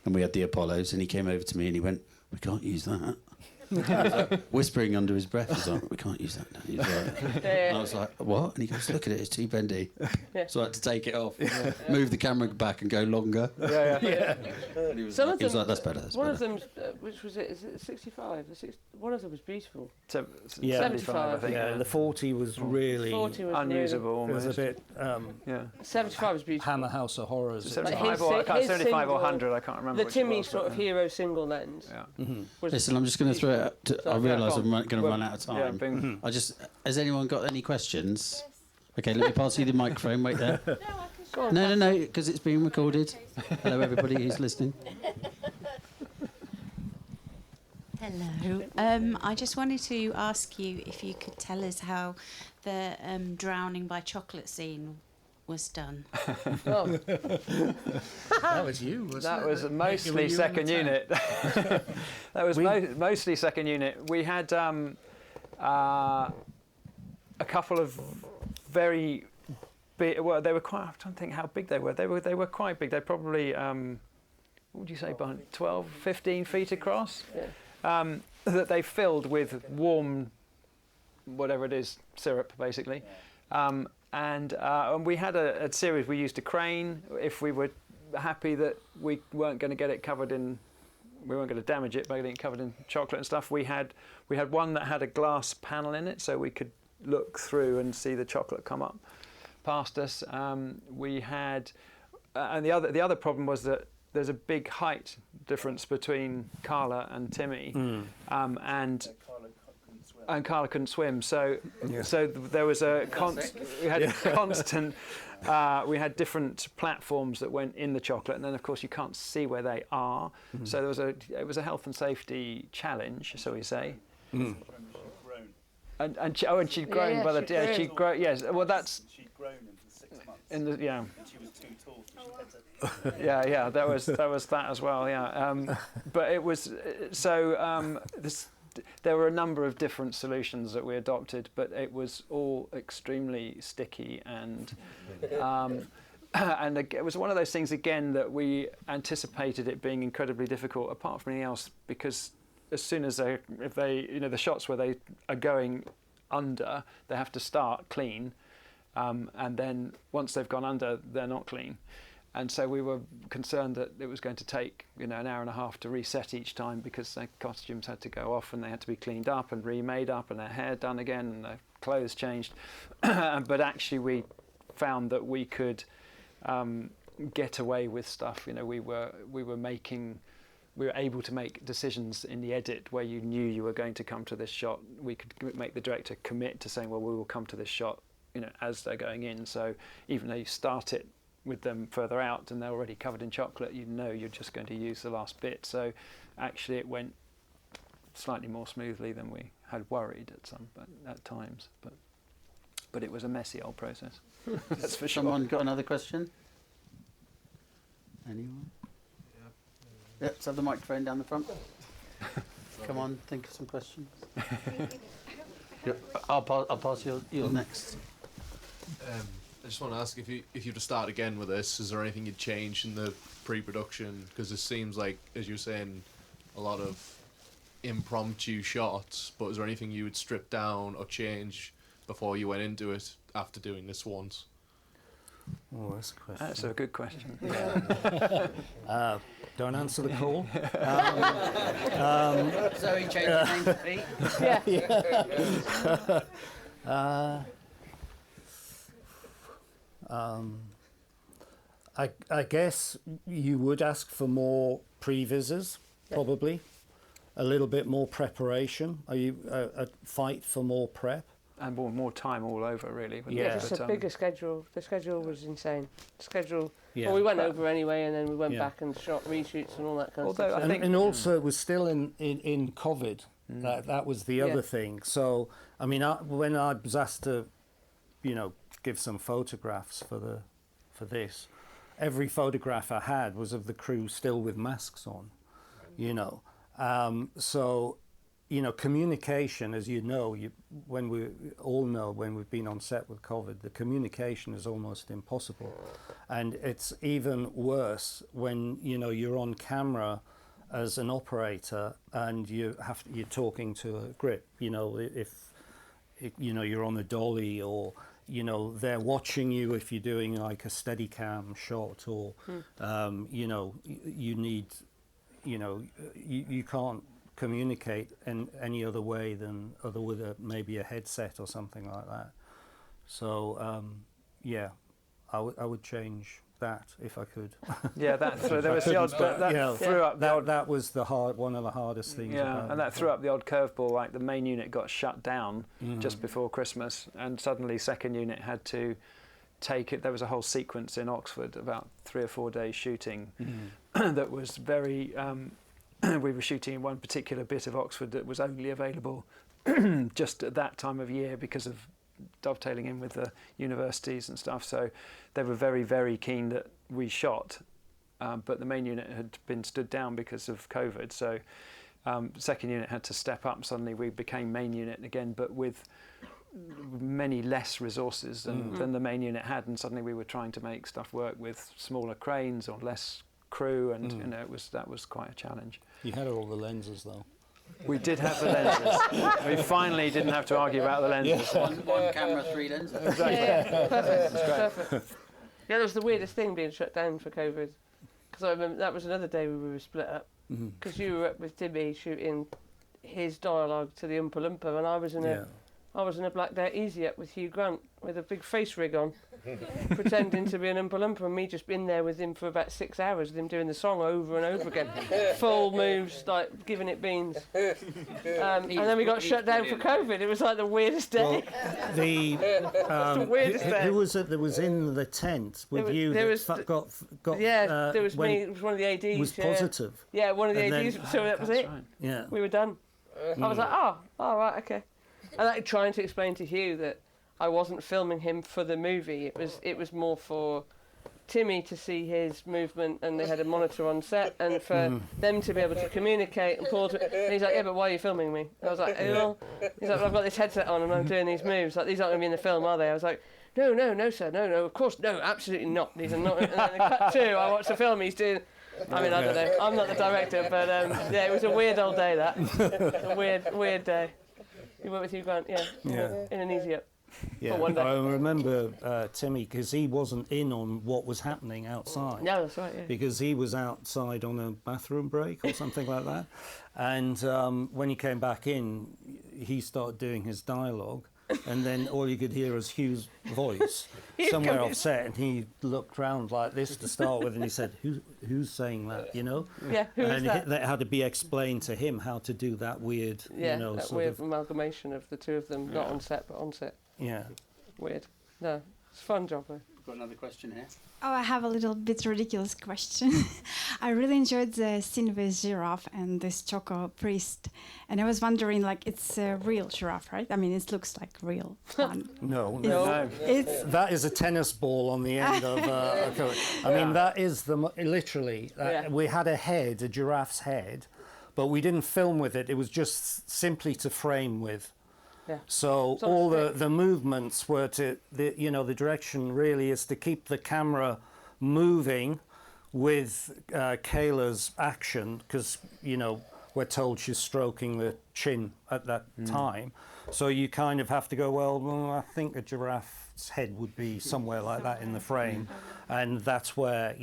and we had the Apollos, and he came over to me and he went, "We can't use that." He was like whispering under his breath. He's like, we can't use that now. He's like, and I was like, what? And he goes, look at it, it's too bendy. So I had to take it off, move the camera back and go longer. And he was like, that's better. That's one better. of them, which was it? Is it 65? One of them was beautiful. 75, I think. Yeah, the 40 was really 40 was unusable. it was a bit 75 was beautiful. Hammer House of Horrors. 75 or 75 or 100, I can't remember. The which Timmy it was, sort of hero single lens. Was Listen, I'm just going to throw it up. I realise I'm going to run out of time. Yeah, Has anyone got any questions? Okay, let me pass you the microphone. Wait there. Go on, No, because it's being recorded. Hello, everybody who's listening. Hello. I just wanted to ask you if you could tell us how the drowning by chocolate scene was done. That was you, wasn't it? That was mostly second unit. That was mostly second unit. We had a couple of very big. Well, they were quite. I'm trying to think how big they were. They were quite big. They probably what would you say, behind 12, 15 feet across. That they filled with warm, whatever it is, syrup basically. And we had a series. We used a crane if we were happy that we weren't going to get it covered in. We weren't going to damage it by getting it covered in chocolate and stuff. We had one that had a glass panel in it, so we could look through and see the chocolate come up past us. We had, and the other problem was that there's a big height difference between Carla and Timmy, and Carla couldn't swim. So there was a we had constant. We had different platforms that went in the chocolate, and then of course you can't see where they are. So it was a health and safety challenge, shall we say? And she'd grown by the she'd grown. Yes, well that's. She'd grown in 6 months. And she was too tall. Yeah, that was that as well. Yeah, but it was so. There were a number of different solutions that we adopted, but it was all extremely sticky and it was one of those things again that we anticipated it being incredibly difficult. Apart from anything else, because as soon as the shots where they are going under, they have to start clean, and then once they've gone under, they're not clean. And so we were concerned that it was going to take, an hour and a half to reset each time because their costumes had to go off and they had to be cleaned up and remade up and their hair done again and their clothes changed. But actually we found that we could get away with stuff. We were able to make decisions in the edit where you knew you were going to come to this shot. We could make the director commit to saying, well, we will come to this shot, as they're going in. So even though you start it with them further out and they're already covered in chocolate, you're just going to use the last bit. So actually it went slightly more smoothly than we had worried at times. But it was a messy old process. That's for sure. Someone got another question? Anyone? Yeah, let's have the microphone down the front. Come on, think of some questions. I'll pass you next. I just want to ask if you were to start again with this, is there anything you'd change in the pre-production? Because it seems like, as you were saying, a lot of impromptu shots, but is there anything you would strip down or change before you went into it after doing this once? Oh, that's a question. That's a good question. Don't answer the call. Zoey changed her name to Pete. I guess you would ask for more previses, probably. A little bit more preparation. Are you a fight for more prep? And more time all over, really. Just a bigger schedule. The schedule was insane. Well, Yeah. we went over anyway, and then we went back and shot reshoots and all that kind of stuff. And also, it was still in COVID. That was the other thing. So, I mean, when I was asked to, give some photographs for this, every photograph I had was of the crew still with masks on, So, communication, as when we've been on set with COVID, the communication is almost impossible. And it's even worse when, you're on camera as an operator, and you're talking to a grip. If you're on a dolly, or they're watching you if you're doing like a Steadicam shot, or you need, you can't communicate in any other way than with maybe a headset or something like that. So I would change that if I could. Yeah, there was the odd, that threw up the odd. That was one of the hardest things. Yeah, and that threw up the odd curveball. Like the main unit got shut down just before Christmas, and suddenly second unit had to take it. There was a whole sequence in Oxford, about 3 or 4 days shooting, that was very. We were shooting in one particular bit of Oxford that was only available just at that time of year because of dovetailing in with the universities and stuff. So they were very, very keen that we shot, but the main unit had been stood down because of COVID. So second unit had to step up. Suddenly we became main unit again, but with many less resources than the main unit had. And suddenly we were trying to make stuff work with smaller cranes or less crew, and that was quite a challenge. You had all the lenses though. We did have the lenses. We finally didn't have to argue about the lenses. One camera, 3 lenses. Exactly. Yeah, perfect. Yeah, that was the weirdest thing, being shut down for COVID. Because I remember that was another day we were split up. Because you were up with Timmy shooting his dialogue to the Oompa Loompa, and I was in a Black Death Easy Up with Hugh Grant with a big face rig on, pretending to be an Oompa Loompa, and me just been there with him for about 6 hours, with him doing the song over and over again, full moves, like giving it beans. And then we got shut down for COVID. It was like the weirdest day. Well, the weirdest day. Who was it that was in the tent with you? There that got there was me. It was one of the ADs. Was positive. Yeah, one of the ADs. So that was it. Right. Yeah. We were done. I was like, oh, right, okay. And like trying to explain to Hugh that I wasn't filming him for the movie. It was more for Timmy to see his movement, and they had a monitor on set, and for them to be able to communicate. And Paul, and he's like, yeah, but why are you filming me? And I was like, well, he's like, well, I've got this headset on and I'm doing these moves. Like, these aren't going to be in the film, are they? I was like, no, sir, no, of course, no, absolutely not. These are not. And then cut 2, I watched the film. He's doing. I mean, I don't know. I'm not the director, but yeah, it was a weird old day. That a weird day. You went with Hugh Grant, in an Easy Up. Yeah, one day. I remember Timmy, because he wasn't in on what was happening outside. No, that's right, yeah. Because he was outside on a bathroom break or something like that. And when he came back in, he started doing his dialogue. And then all you could hear was Hugh's voice somewhere offset, and he looked round like this to start with, and he said, "Who's saying that?" Yeah, who is that? And that had to be explained to him how to do that weird, that weird amalgamation of the two of them, not on set but on set. Yeah. Weird. No, it's a fun job though. Got another question here. Oh, I have a little bit ridiculous question. I really enjoyed the scene with giraffe and this Choco priest, and I was wondering, like, it's a real giraffe, right? I mean, it looks like real one. No. That is a tennis ball on the end of a coat. I mean, that is literally. We had a giraffe's head, but we didn't film with it. It was just simply to frame with. Yeah. So all the movements were the direction really is to keep the camera moving with Kayla's action, because we're told she's stroking the chin at that time. So you kind of have to go, well, I think a giraffe's head would be somewhere like that in the frame, and that's where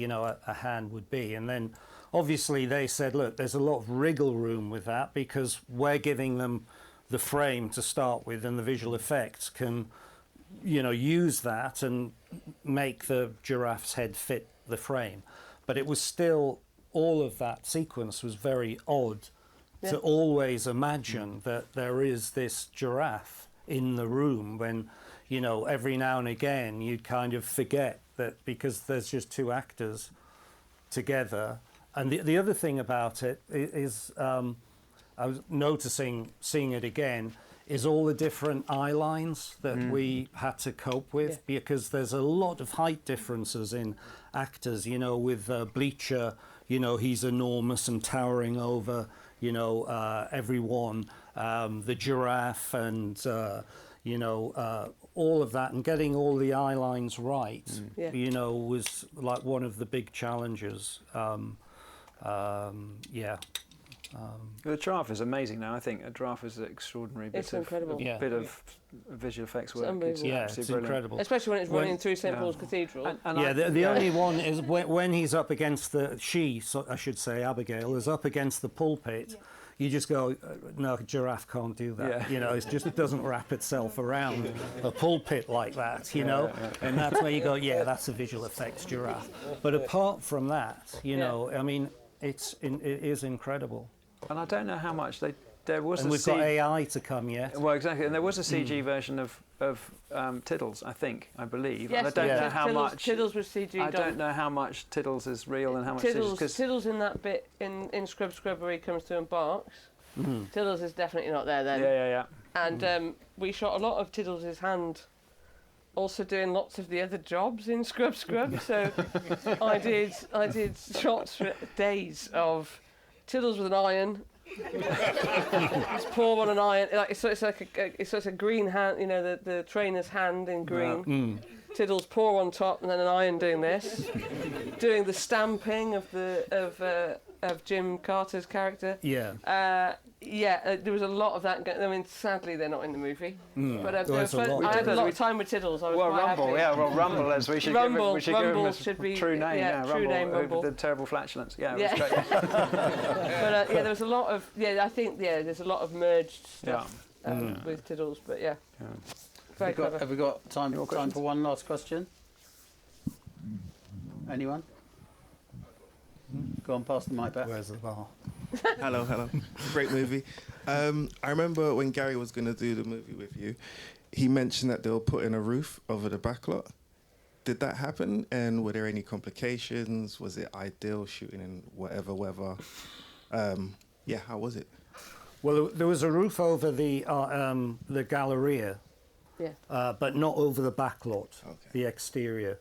a hand would be. And then obviously they said, look, there's a lot of wriggle room with that, because we're giving them the frame to start with, and the visual effects can use that and make the giraffe's head fit the frame. But it was still, all of that sequence was very odd to always imagine that there is this giraffe in the room, when every now and again you'd kind of forget that, because there's just 2 actors together. And the other thing about it is I was noticing, seeing it again, is all the different eye lines that we had to cope with, because there's a lot of height differences in actors. With Bleacher, he's enormous and towering over, everyone. The giraffe and, all of that, and getting all the eye lines right, was like one of the big challenges. The giraffe is amazing now. I think a giraffe is an extraordinary It's incredible. bit of visual effects work. unbelievable. Yeah, absolutely it's brilliant. incredible. Especially when it's running through St yeah. Paul's Cathedral. And Yeah, I- the only one is when he's up against I should say, Abigail, is up against the pulpit. You just go, no, a giraffe can't do that. Yeah. You know, it doesn't wrap itself around a pulpit like that, you know? And that's where you go, yeah, that's a visual effects giraffe. But apart from that, you know, I mean, it is incredible. And I don't know how much there was. And we've got AI to come yet. Well, exactly, and there was a CG version of Tiddles, I believe. Yes, and I don't know how Tiddles, much. Tiddles was CG I done. don't know how much Tiddles is real and how much Tiddles in that bit in Scrub where he comes through and barks. Tiddles is definitely not there then. Yeah. And we shot a lot of Tiddles' hand, also doing lots of the other jobs in Scrub. So I did shots for days of Tiddles with an iron. Just pour on an iron. It's a green hand, you know, the trainer's hand in green. Tiddles pour on top, and then an iron doing this, doing the stamping of Jim Carter's character. Yeah. There was a lot of that. I mean, sadly, they're not in the movie. But I had a lot of time with Tiddles. I was quite Rumble, happy. yeah, well, Rumble, as we should give him, Rumble should should be true name, yeah, true name Rumble. The terrible flatulence, yeah. Yeah. It was great. But there was a lot of I think there's a lot of merged stuff with Tiddles, but yeah. Very clever. Have we got time for one last question? Anyone? Go on, pass the mic back. Where's the bar? Hello. Great movie. I remember when Gary was going to do the movie with you, he mentioned that they were putting a roof over the backlot. Did that happen? And were there any complications? Was it ideal shooting in whatever weather? How was it? Well, there was a roof over the Galleria, but not over the backlot, the exterior.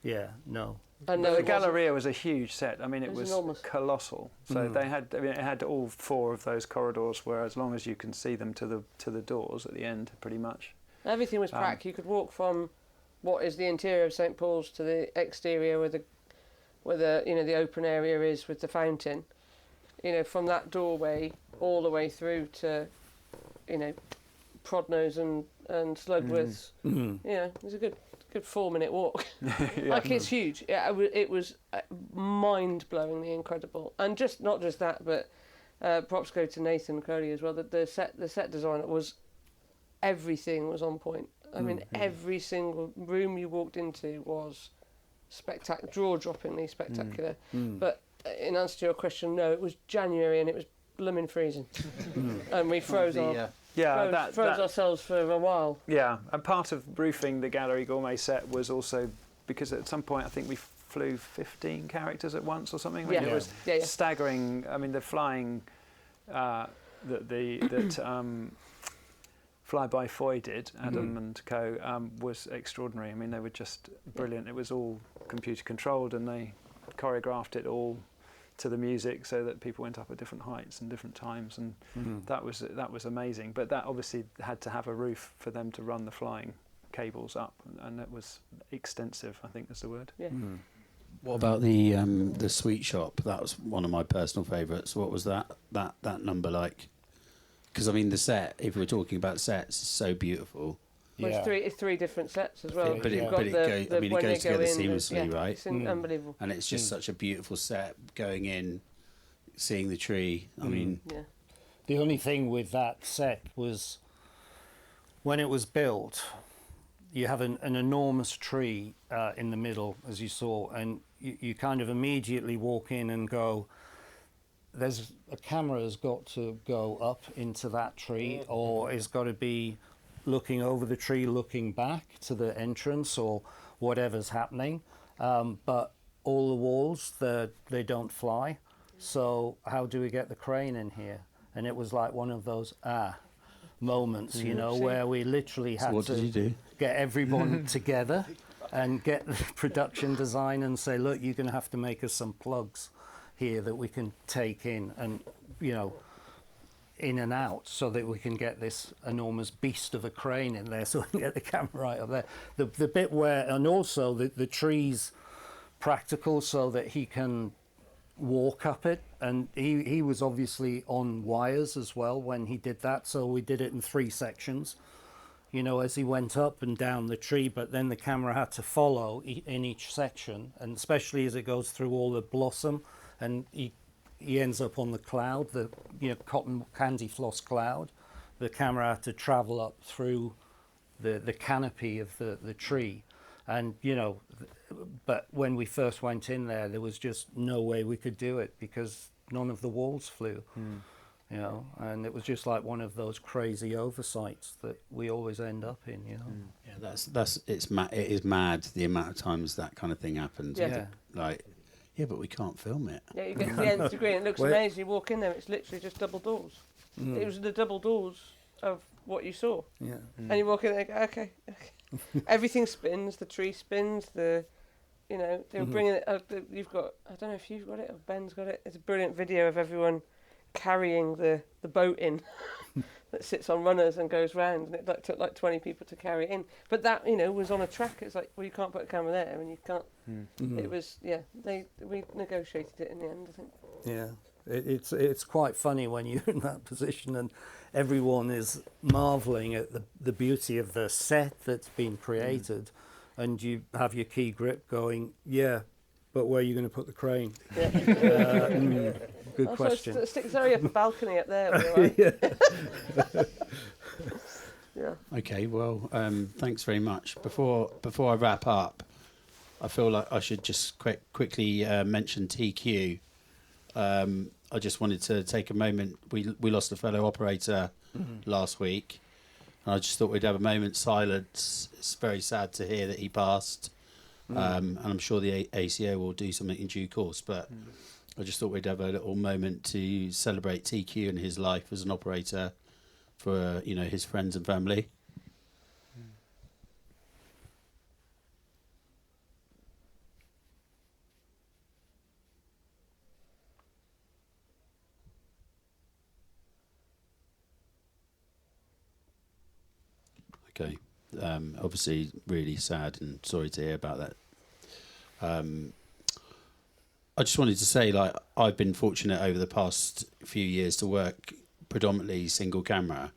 Yeah, no. And the Galleria was a huge set. I mean, it was enormous. Colossal. So they had. I mean, it had all four of those corridors, where as long as you can see them to the doors at the end, pretty much. Everything was prac. You could walk from what is the interior of St Paul's to the exterior, where the open area is with the fountain. You know, from that doorway all the way through to, Prodnose and Slugworths. You know, it was a good 4-minute walk. It's huge. It was mind-blowingly incredible, and not just that, but props go to Nathan Crowley as well. That the set design everything was on point. I mean, every single room you walked into was spectacular, jaw-droppingly spectacular. But in answer to your question, no, it was January and it was blooming freezing, and we froze ourselves for a while. Yeah, and part of roofing the Gallery Gourmet set was also because at some point I think we flew 15 characters at once or something. It was staggering. I mean, the flying that Fly-by Foy did, Adam and co, was extraordinary. I mean, they were just brilliant. It was all computer controlled, and they choreographed it all to the music so that people went up at different heights and different times, and that was amazing. But that obviously had to have a roof for them to run the flying cables up, and it was extensive, I think is the word. Yeah. What about the sweet shop? That was one of my personal favourites. What was that number like? Because I mean, the set, if we're talking about sets, is so beautiful. Well, it's three different sets as well. But it goes together seamlessly, right? It's unbelievable. And it's just such a beautiful set going in, seeing the tree. I mean, the only thing with that set was when it was built, you have an enormous tree in the middle, as you saw, and you kind of immediately walk in and go, there's a camera has got to go up into that tree, or it's got to be looking over the tree, looking back to the entrance or whatever's happening. But all the walls, they don't fly. So how do we get the crane in here? And it was like one of those moments, you know, where we literally had to get everyone together and get the production design and say, look, you're going to have to make us some plugs here that we can take in and, you know, in and out, so that we can get this enormous beast of a crane in there, so we can get the camera right up there. The bit where, and also the trees practical, so that he can walk up it, and he was obviously on wires as well when he did that, so we did it in 3 sections, you know, as he went up and down the tree, but then the camera had to follow in each section, and especially as it goes through all the blossom, and he ends up on the cloud, the, you know, cotton candy floss cloud. The camera had to travel up through the canopy of the tree, and you know, but when we first went in there was just no way we could do it because none of the walls flew. You know, and it was just like one of those crazy oversights that we always end up in, you know. Yeah, it is mad the amount of times that kind of thing happens. Yeah. Like, yeah, but we can't film it. Yeah, you get to the nth degree and it looks amazing. You walk in there, it's literally just double doors. It was the double doors of what you saw. Yeah. And you walk in there and go, okay. Everything spins, the tree spins, you know, they were bringing it, you've got, I don't know if you've got it or Ben's got it, it's a brilliant video of everyone carrying the boat in that sits on runners and goes round, and it took like 20 people to carry it in. But that, you know, was on a track. It's like, well, you can't put a camera there, and you can't. It was, yeah. We negotiated it in the end, I think. Yeah, it's quite funny when you're in that position and everyone is marvelling at the beauty of the set that's been created, and you have your key grip going, yeah, but where are you going to put the crane? Yeah. Good question. So stick Zoey up a balcony up there. Yeah. Yeah. Okay, well, thanks very much. Before I wrap up, I feel like I should just quickly mention TQ. I just wanted to take a moment. We lost a fellow operator last week, and I just thought we'd have a moment's silence. It's very sad to hear that he passed, and I'm sure the ACO will do something in due course, but I just thought we'd have a little moment to celebrate TQ and his life as an operator for, you know, his friends and family. Okay. Obviously, really sad and sorry to hear about that. I just wanted to say, like, I've been fortunate over the past few years to work predominantly single camera,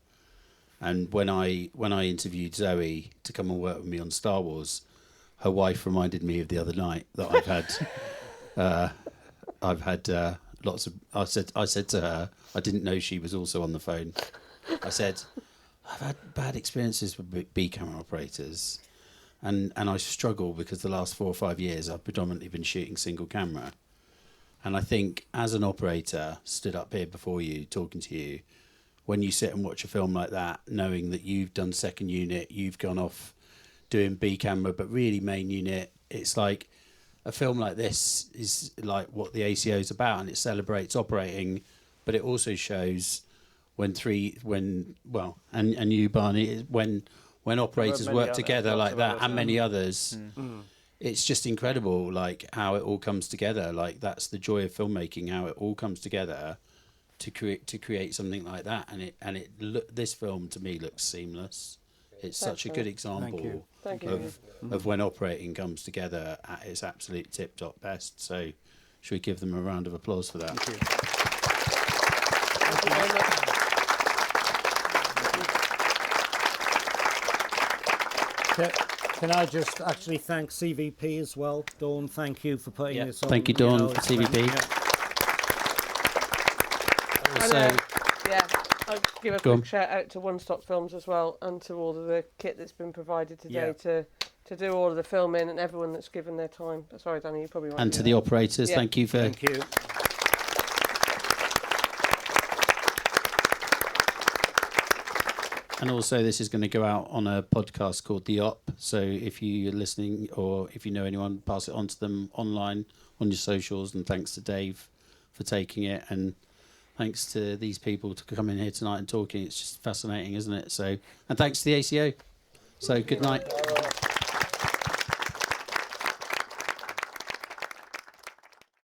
and when I interviewed Zoey to come and work with me on Star Wars, her wife reminded me of the other night that I've had lots of. I said to her, I didn't know she was also on the phone. I said, I've had bad experiences with B camera operators, and I struggle because the last 4 or 5 years I've predominantly been shooting single camera. And I think as an operator, stood up here before you, talking to you, when you sit and watch a film like that, knowing that you've done second unit, you've gone off doing B camera, but really main unit, it's like a film like this is like what the ACO is about, and it celebrates operating, but it also shows and you, Barney, when operators work together like that, and many others. It's just incredible, like how it all comes together. Like that's the joy of filmmaking, how it all comes together to create something like that. And this film to me looks seamless. It's such a good example of when operating comes together at its absolute tip-top best. So, should we give them a round of applause for that? Thank you. Thank you very much. Can I just actually thank CVP as well? Dawn, thank you for putting this on. Thank you, Dawn, for CVP. I'll give a quick shout out to One Stop Films as well, and to all of the kit that's been provided today to do all of the filming, and everyone that's given their time. Sorry, Danny, you probably won't. And to the operators, thank you. Thank you. And also, this is going to go out on a podcast called The Op. So if you're listening, or if you know anyone, pass it on to them online on your socials. And thanks to Dave for taking it, and thanks to these people to come in here tonight and talking. It's just fascinating, isn't it? So, and thanks to the ACO. So good night.